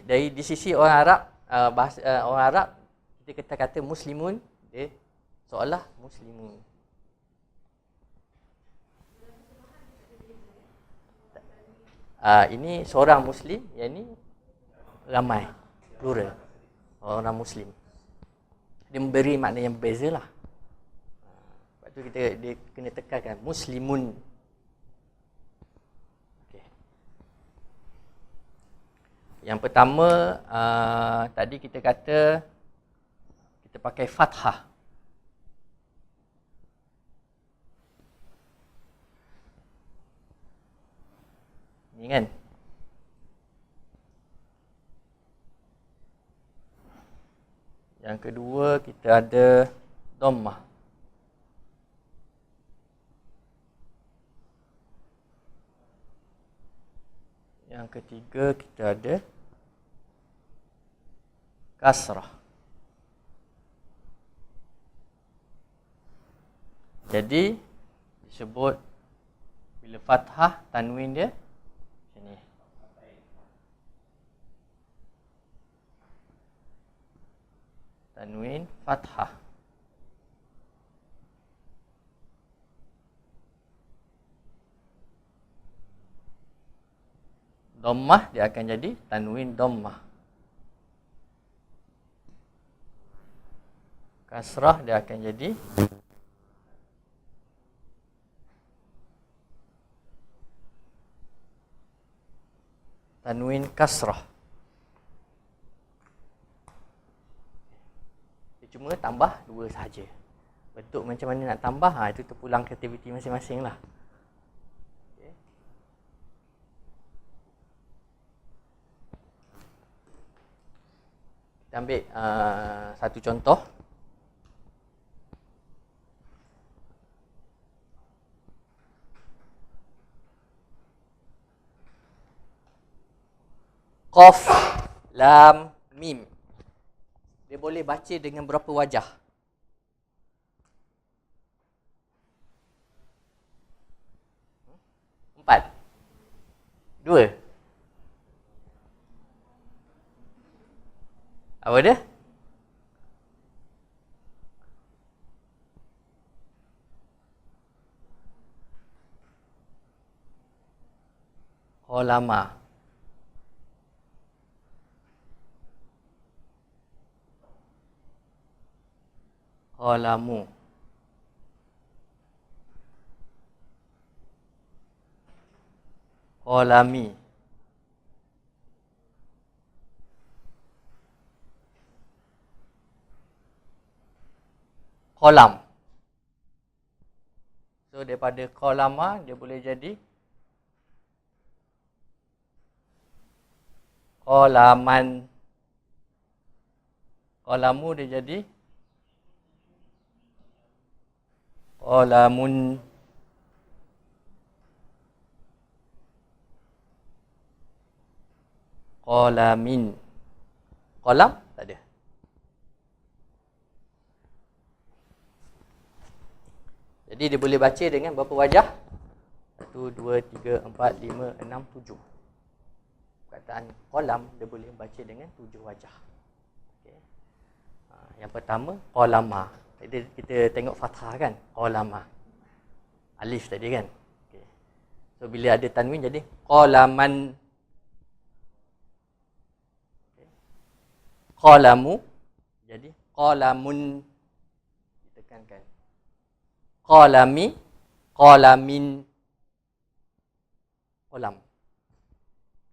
dari di sisi orang Arab, orang Arab, kita kata muslimun, dia seolah muslimun. Ini seorang muslim, yang ni ramai, plural, orang muslim. Dia memberi makna yang berbeza lah. Sebab tu dia kena tekankan muslimun. Okay. Yang pertama, tadi kita kata kita pakai fathah. Ni kan? Yang kedua kita ada dhammah. Yang ketiga kita ada kasrah. Jadi disebut bila fathah tanwin dia macam ni. Tanwin fathah. Dhammah dia akan jadi tanwin dhammah. Kasrah dia akan jadi tanwin kasrah. Cuma tambah dua sahaja. Bentuk macam mana nak tambah, itu terpulang ke aktiviti masing-masing lah. Okay. Kita ambil satu contoh. Qaf, lam, mim. Dia boleh baca dengan berapa wajah? Empat. Dua. Apa dia? Qalama. Qalamu. Qalami. Qalam. So daripada qalama dia boleh jadi qalaman. Qalamu dia jadi qalamun. Qalamin. Qalam tak ada. Jadi dia boleh baca dengan berapa wajah? 1, 2, 3, 4, 5, 6, 7. Perkataan qalam dia boleh baca dengan 7 wajah. Okay. Yang pertama qalama. Tadi kita tengok fathah kan? Qalama. Alif tadi kan? Okay. So bila ada tanwin jadi qalaman. Okay. Qalamu jadi qalamun. Ditekankan. Qalami, qalamin. Qalam.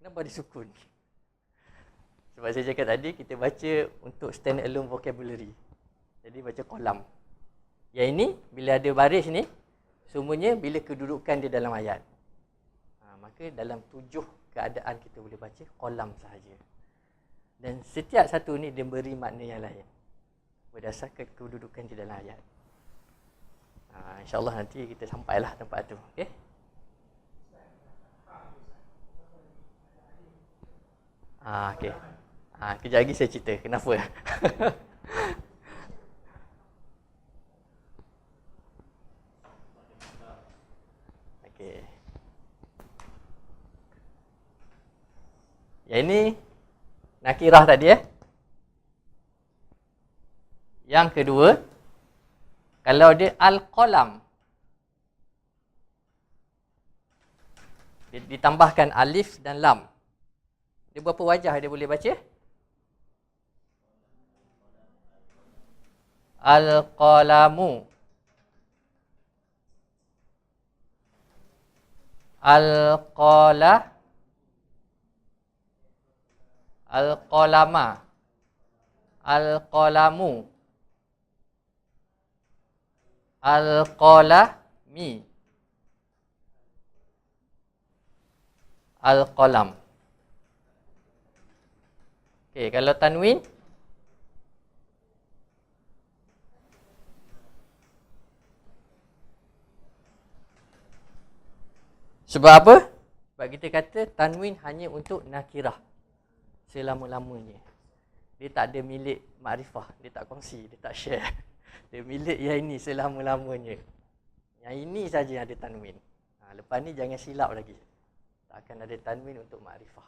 Kenapa dia sukun? Sebab saya cakap tadi, kita baca untuk stand alone vocabulary. Jadi baca qalam. Yang ini, bila ada baris ni, semuanya bila kedudukan dia dalam ayat. Maka dalam 7 keadaan kita boleh baca qalam sahaja. Dan setiap satu ni dia beri makna yang lain. Berdasarkan kedudukan dia dalam ayat. InsyaAllah nanti kita sampailah tempat tu. Okay? Okay. Kejap lagi saya cerita kenapa. Okay. Yang ini nakirah tadi Yang kedua, kalau dia al-qalam, ditambahkan alif dan lam. Dia berapa wajah dia boleh baca? Al-qalamu. Al-qala. Al-qalama. Al-qalamu. Al-qalami. Al-qalam. Okey, kalau tanwin sebab apa? Sebab kita kata tanwin hanya untuk nakirah selama-lamanya. Dia tak ada milik makrifah, dia tak kongsi, dia tak share. Dia milik yang ini selama-lamanya. Yang ini saja yang ada tanwin. Lepas ni jangan silap lagi. Tak akan ada tanwin untuk makrifah.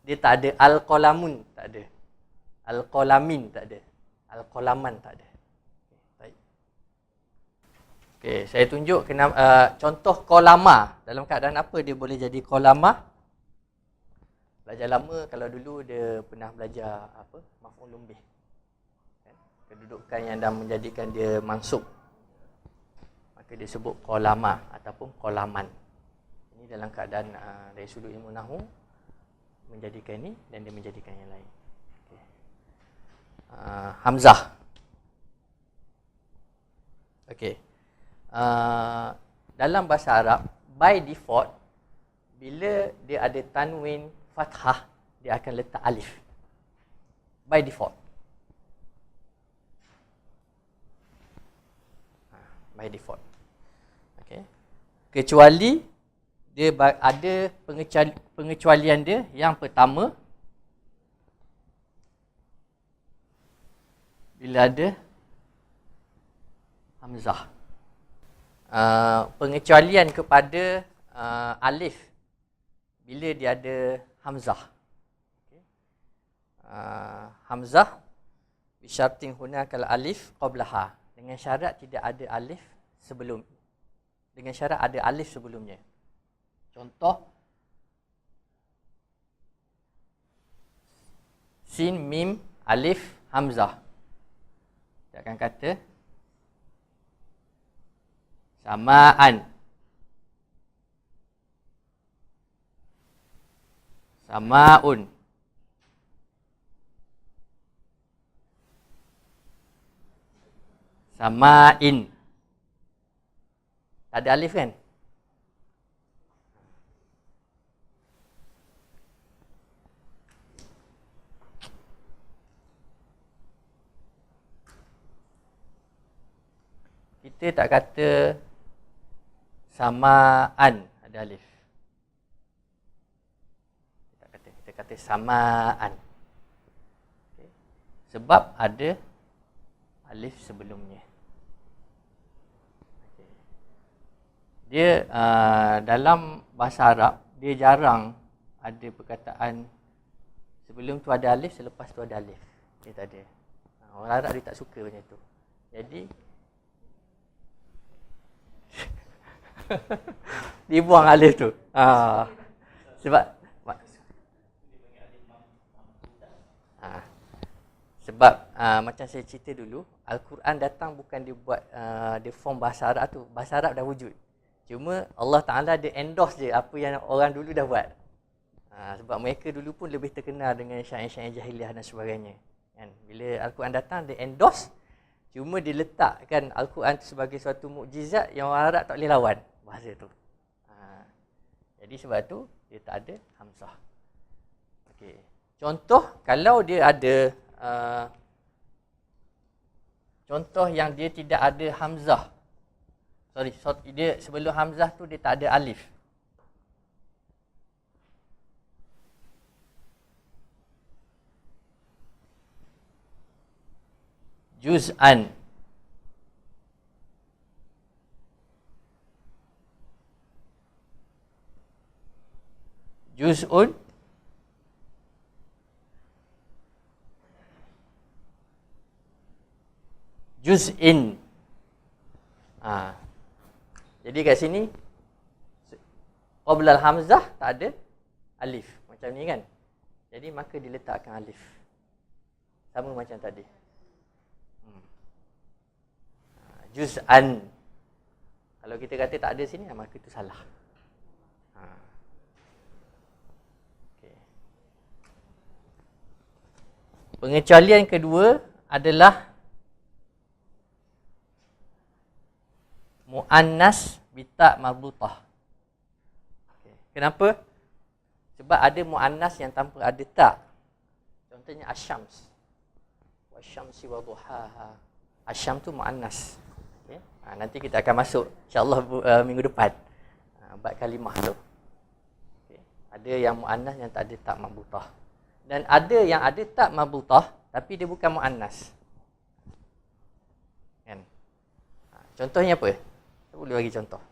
Dia tak ada al-qalamun, tak ada. Al-qalamin, tak ada. Al-qalaman, tak ada. Baik. Okey, saya tunjuk contoh qalama. Dalam keadaan apa dia boleh jadi qalama? Belajar lama, kalau dulu dia pernah belajar maf'ulun bih. Kan? Kedudukan yang dah menjadikan dia mansub. Maka dia sebut qalama ataupun qalaman. Ini dalam keadaan dari sudut ilmu nahwu menjadikan ini dan dia menjadikan yang lain. Okay. Hamzah. Okey. Dalam bahasa Arab, by default, bila dia ada tanwin fathah, dia akan letak alif. By default. By default. Okay. Kecuali dia ada pengecualian dia. Yang pertama, bila ada hamzah. Pengecualian kepada alif bila dia ada hamzah. Hamzah bisyartin huna kal alif qablaha, dengan syarat tidak ada alif sebelum, dengan syarat ada alif sebelumnya. Contoh sin mim alif hamzah. Kita akan kata samaan, samaun, samain. Tak ada alif kan? Kita tak kata samaan ada alif. Kita kata samaan. Okay. Sebab ada alif sebelumnya. Okay. Dia dalam bahasa Arab, dia jarang ada perkataan sebelum tu ada alif, selepas tu ada alif. Dia tak ada. Orang Arab dia tak suka macam tu. Jadi dia buang alif tu. Sebab macam saya cerita dulu, Al-Quran datang bukan dia buat dia form bahasa Arab tu. Bahasa Arab dah wujud. Cuma Allah Ta'ala dia endorse je apa yang orang dulu dah buat. Sebab mereka dulu pun lebih terkenal dengan syair-syair jahiliah dan sebagainya. Kan? Bila Al-Quran datang, dia endorse. Cuma dia letakkan Al-Quran tu sebagai suatu mukjizat yang orang Arab tak boleh lawan bahasa tu. Jadi sebab tu dia tak ada hamzah. Okey. Contoh kalau dia ada contoh yang dia tidak ada hamzah. Dia sebelum hamzah tu dia tak ada alif. Juz'an, juz'un, juz'in. Jadi kat sini qabla al-hamzah tak ada alif macam ni kan. Jadi maka diletakkan alif. Sama macam tadi. Juz'an. Kalau kita kata tak ada sini, maka itu salah. Okay. Pengecualian kedua adalah muannas bitak marbutah. Okay. Kenapa? Sebab ada muannas yang tanpa ada tak. Contohnya asyams. Wasyamsi wa duhaha. Asyam tu muannas. Okay. Nanti kita akan masuk insya-Allah minggu depan. Bab kalimah tu. Okay. Ada yang muannas yang tak ada tak marbutah. Dan ada yang ada tak marbutah tapi dia bukan muannas. Kan? Contohnya apa? Saya boleh bagi contoh.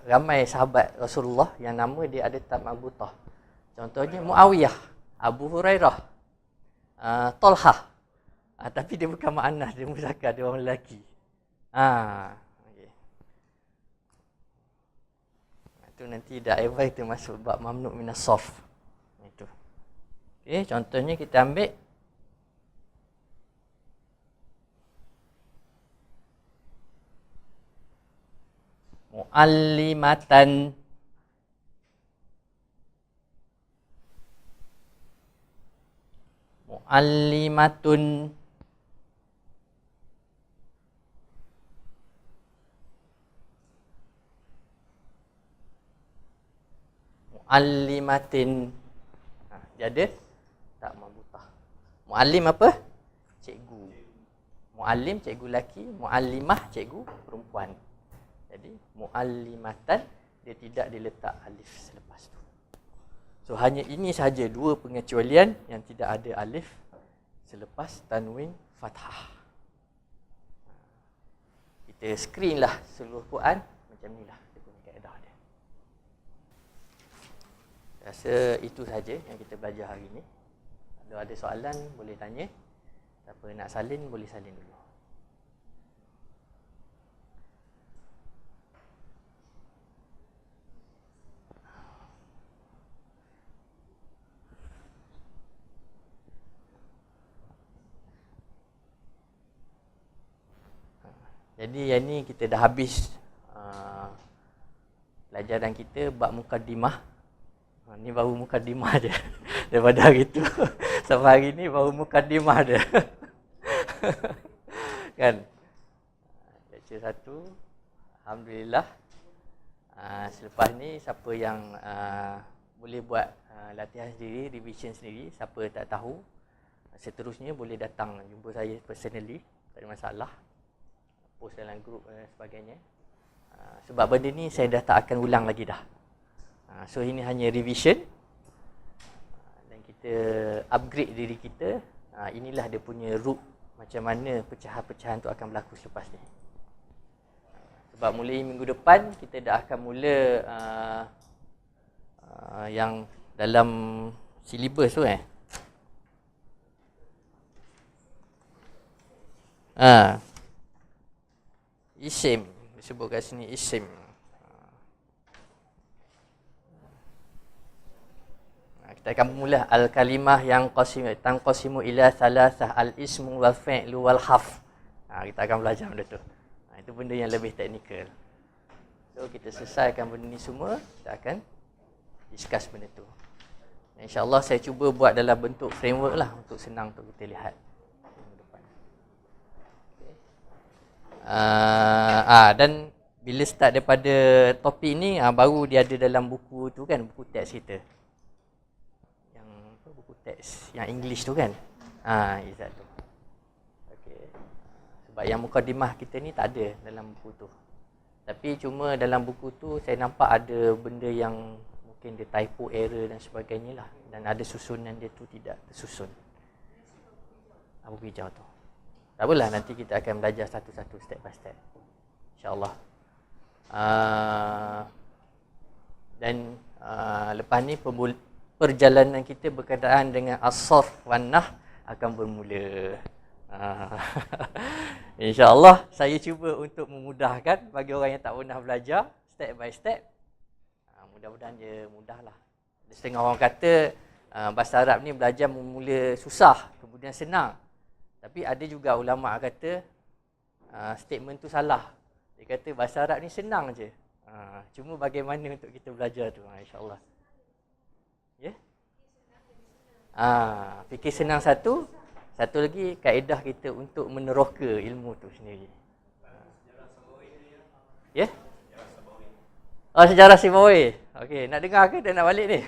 Ramai sahabat Rasulullah yang nama dia ada tak marbutah. Contohnya Muawiyah, Abu Hurairah, Talhah. Tapi dia bukan muannas, dia muzakkar, dia orang lelaki. Okay. Itu nanti dah advice kita masuk bab mamnu' minas sarf. Itu. Okey, contohnya kita ambil muallimatan, muallimatun, muallimatin. Dia ada tak marbutah. Muallim apa? Cikgu. Muallim cikgu lelaki, muallimah cikgu perempuan. Jadi muallimatan dia tidak diletak alif selepas tu. So hanya ini sahaja dua pengecualian yang tidak ada alif selepas tanwin fathah. Kita screen lah seluruh Quran macam ni lah dia punya kaedah dia. Rasa itu saja yang kita belajar hari ni. Kalau ada soalan boleh tanya. Siapa nak salin boleh salin dulu. Jadi yang ni kita dah habis pelajaran kita bab mukaddimah. Ni baru mukaddimah je. Daripada hari tu sampai hari ni baru mukaddimah dia. Kan? Lecture 1 alhamdulillah. Selepas ni siapa yang boleh buat latihan sendiri, revision sendiri, siapa tak tahu, seterusnya boleh datang jumpa saya personally, tak ada masalah. Post dalam grup dan sebagainya. Sebab benda ni saya dah tak akan ulang lagi dah. So ini hanya revision. Dan kita upgrade diri kita. Inilah dia punya route macam mana pecahan-pecahan tu akan berlaku selepas ni. Sebab mulai minggu depan kita dah akan mula yang dalam silibus tu isim, disebut kat sini isim. Kita akan mula al-kalimah yang tanqasimu ila salasah al-ismu wal fi'lu wal harf. Kita akan belajar benda tu. Itu benda yang lebih teknikal. So kita selesaikan benda ni semua, kita akan discuss benda tu. InsyaAllah saya cuba buat dalam bentuk framework lah untuk senang untuk kita lihat. Dan bila start daripada topik ni, baru dia ada dalam buku tu kan, buku teks kita. Yang buku teks yang English tu kan. Izat tu. Okey. Sebab yang mukadimah kita ni tak ada dalam buku tu. Tapi cuma dalam buku tu saya nampak ada benda yang mungkin dia typo error dan sebagainya lah. Dan ada susunan dia tu tidak tersusun. Buku hijau tu. Tak apalah, nanti kita akan belajar satu-satu, step by step. InsyaAllah. Dan lepas ni perjalanan kita berkaitan dengan as-sarf wan nahw akan bermula. InsyaAllah saya cuba untuk memudahkan bagi orang yang tak pernah belajar, step by step. Mudah-mudahan dia mudahlah. Setengah orang kata bahasa Arab ni belajar mula susah, kemudian senang. Tapi ada juga ulama' kata statement tu salah. Dia kata bahasa Arab ni senang je. Cuma bagaimana untuk kita belajar tu, insyaAllah. Ya? Fikir senang satu. Satu lagi kaedah kita untuk meneroka ilmu tu sendiri. Ya? Sejarah Sibawi. Okey, nak dengar ke dan nak balik ni?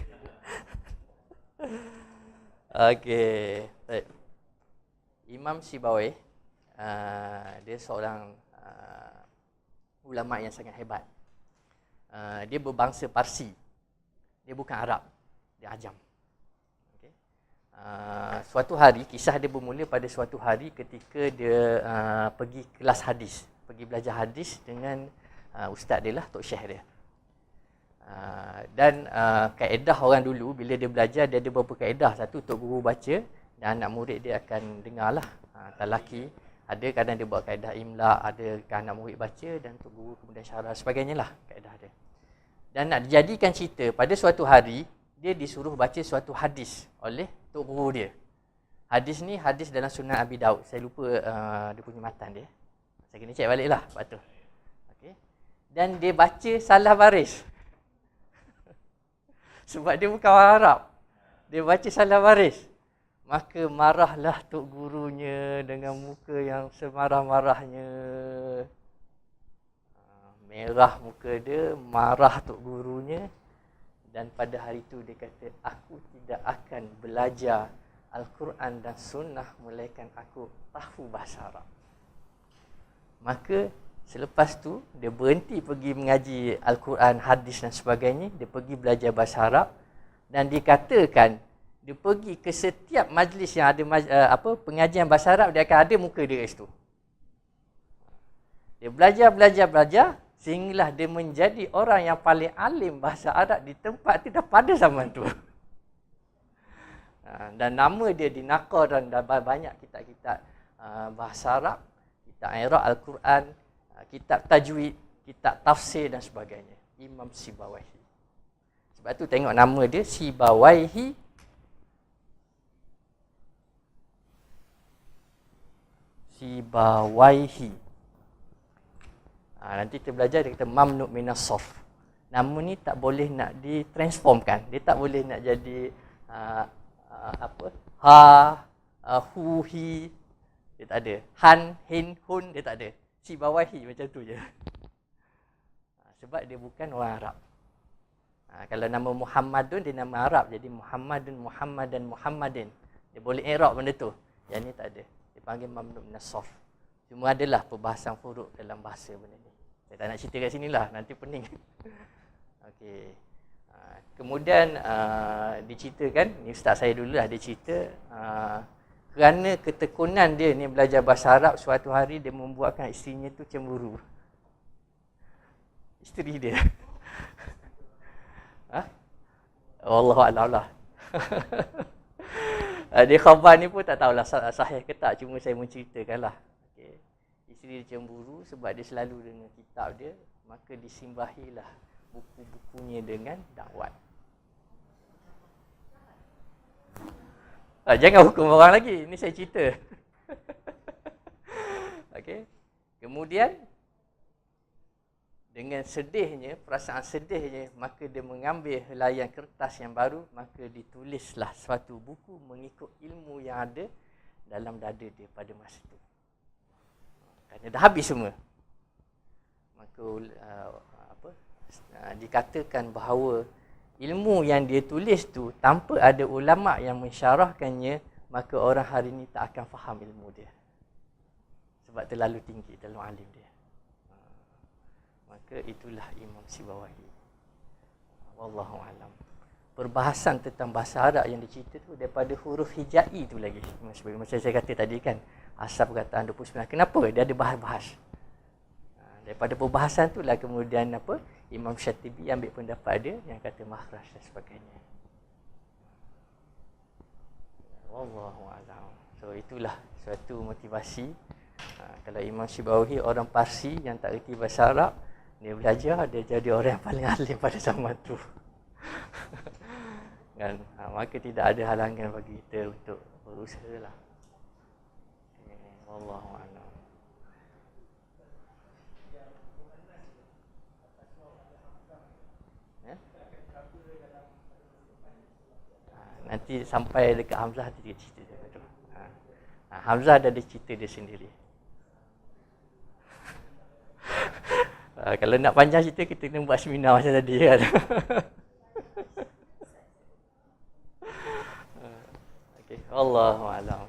Okey, baik. Imam Sibawi, dia seorang ulama' yang sangat hebat. Dia berbangsa Parsi. Dia bukan Arab, dia Ajam. Okay. Suatu hari, kisah dia bermula pada suatu hari ketika dia pergi kelas hadis. Pergi belajar hadis dengan ustaz dia lah, Tok Syekh dia. Dan kaedah orang dulu, bila dia belajar, dia ada beberapa kaedah. Satu, Tok Guru baca, dan anak murid dia akan dengar lah. Talaki, ada kadang dia buat kaedah imla, ada anak murid baca dan Tok Guru kemudian syarah, sebagainya lah kaedah dia. Dan nak dijadikan cerita, pada suatu hari, dia disuruh baca suatu hadis oleh Tok Guru dia. Hadis ni hadis dalam Sunan Abi Daud. Saya lupa dia punya matan dia. Saya kena cek balik lah lepas tu. Okay. Dan dia baca salah baris. Sebab dia bukan orang Arab. Dia baca salah baris. Maka marahlah tok gurunya dengan muka yang semarah-marahnya. Merah muka dia, marah tok gurunya. Dan pada hari itu dia kata, aku tidak akan belajar Al-Quran dan Sunnah melainkan aku tahu bahasa Arab. Maka selepas tu dia berhenti pergi mengaji Al-Quran, hadis dan sebagainya. Dia pergi belajar bahasa Arab. Dan dikatakan dia pergi ke setiap majlis yang ada pengajian bahasa Arab, dia akan ada muka dia kat situ. Dia belajar sehinggalah dia menjadi orang yang paling alim bahasa Arab di tempat tu dah pada zaman tu. Dan nama dia dinakal dalam banyak kitab-kitab bahasa Arab, kitab I'rab Al-Quran, kitab tajwid, kitab tafsir dan sebagainya. Imam Sibawaihi. Sebab tu tengok nama dia Sibawaihi. Sibawaihi. Nanti kita belajar dia kata mamnu' minas sarf. Nama ni tak boleh nak ditransformkan. Dia tak boleh nak jadi hu, hi. Dia tak ada. Han, hin, hun, dia tak ada. Sibawaihi macam tu je. Sebab dia bukan orang Arab. Kalau nama Muhammadun, dia nama Arab. Jadi Muhammadun, Muhammadan, Muhammadin. Dia boleh i'rab benda tu. Yang ni tak ada. Dia panggil mamnu' minas sarf. Cuma adalah perbahasan furuk dalam bahasa benda ni. Saya tak nak cerita kat sini lah. Nanti pening. Okey. Kemudian diceritakan, ni ustaz saya dulu lah, dia cerita kerana ketekunan dia ni belajar bahasa Arab, suatu hari dia membuatkan isterinya tu cemburu. Isteri dia. Wallahu a'lam. Dia khabar ni pun tak tahulah sahih ke tak, cuma saya menceritakanlah. Okey. Isteri dia cemburu sebab dia selalu dengan kitab dia, maka disimbahilah buku-bukunya dengan dakwat. Jangan hukum orang lagi. Ini saya cerita. Okey. Kemudian dengan sedihnya, perasaan sedihnya, maka dia mengambil helaian kertas yang baru, maka ditulislah suatu buku mengikut ilmu yang ada dalam dada dia pada masa itu. Kerana dah habis semua. Maka dikatakan bahawa ilmu yang dia tulis tu tanpa ada ulama yang mensyarahkannya, maka orang hari ini tak akan faham ilmu dia. Sebab terlalu tinggi, terlalu alim dia. Maka itulah Imam Sibawaihi. Wallahu a'lam. Perbahasan tentang bahasa Arab yang dicerita tu daripada huruf hijai tu lagi. Macam saya kata tadi kan, asal perkataan 29. Kenapa? Dia ada bahas-bahas. Daripada perbahasan tu lah kemudian Imam Syatibi ambil pendapat dia yang kata makhraj dan sebagainya. Wallahu a'lam. So itulah suatu motivasi. Kalau Imam Sibawaihi orang Parsi yang tak reti bahasa Arab, dia belajar, dia jadi orang yang paling alim pada zaman tu. Kan? Maka tidak ada halangan bagi kita untuk berusaha lah. Wallahu a'lam. Nanti sampai dekat Hamzah dia cerita tu. Hamzah ada cerita dia sendiri. Kalau nak panjang cerita, kita kena buat seminar macam tadi kan. Okey, Allahu a'lam.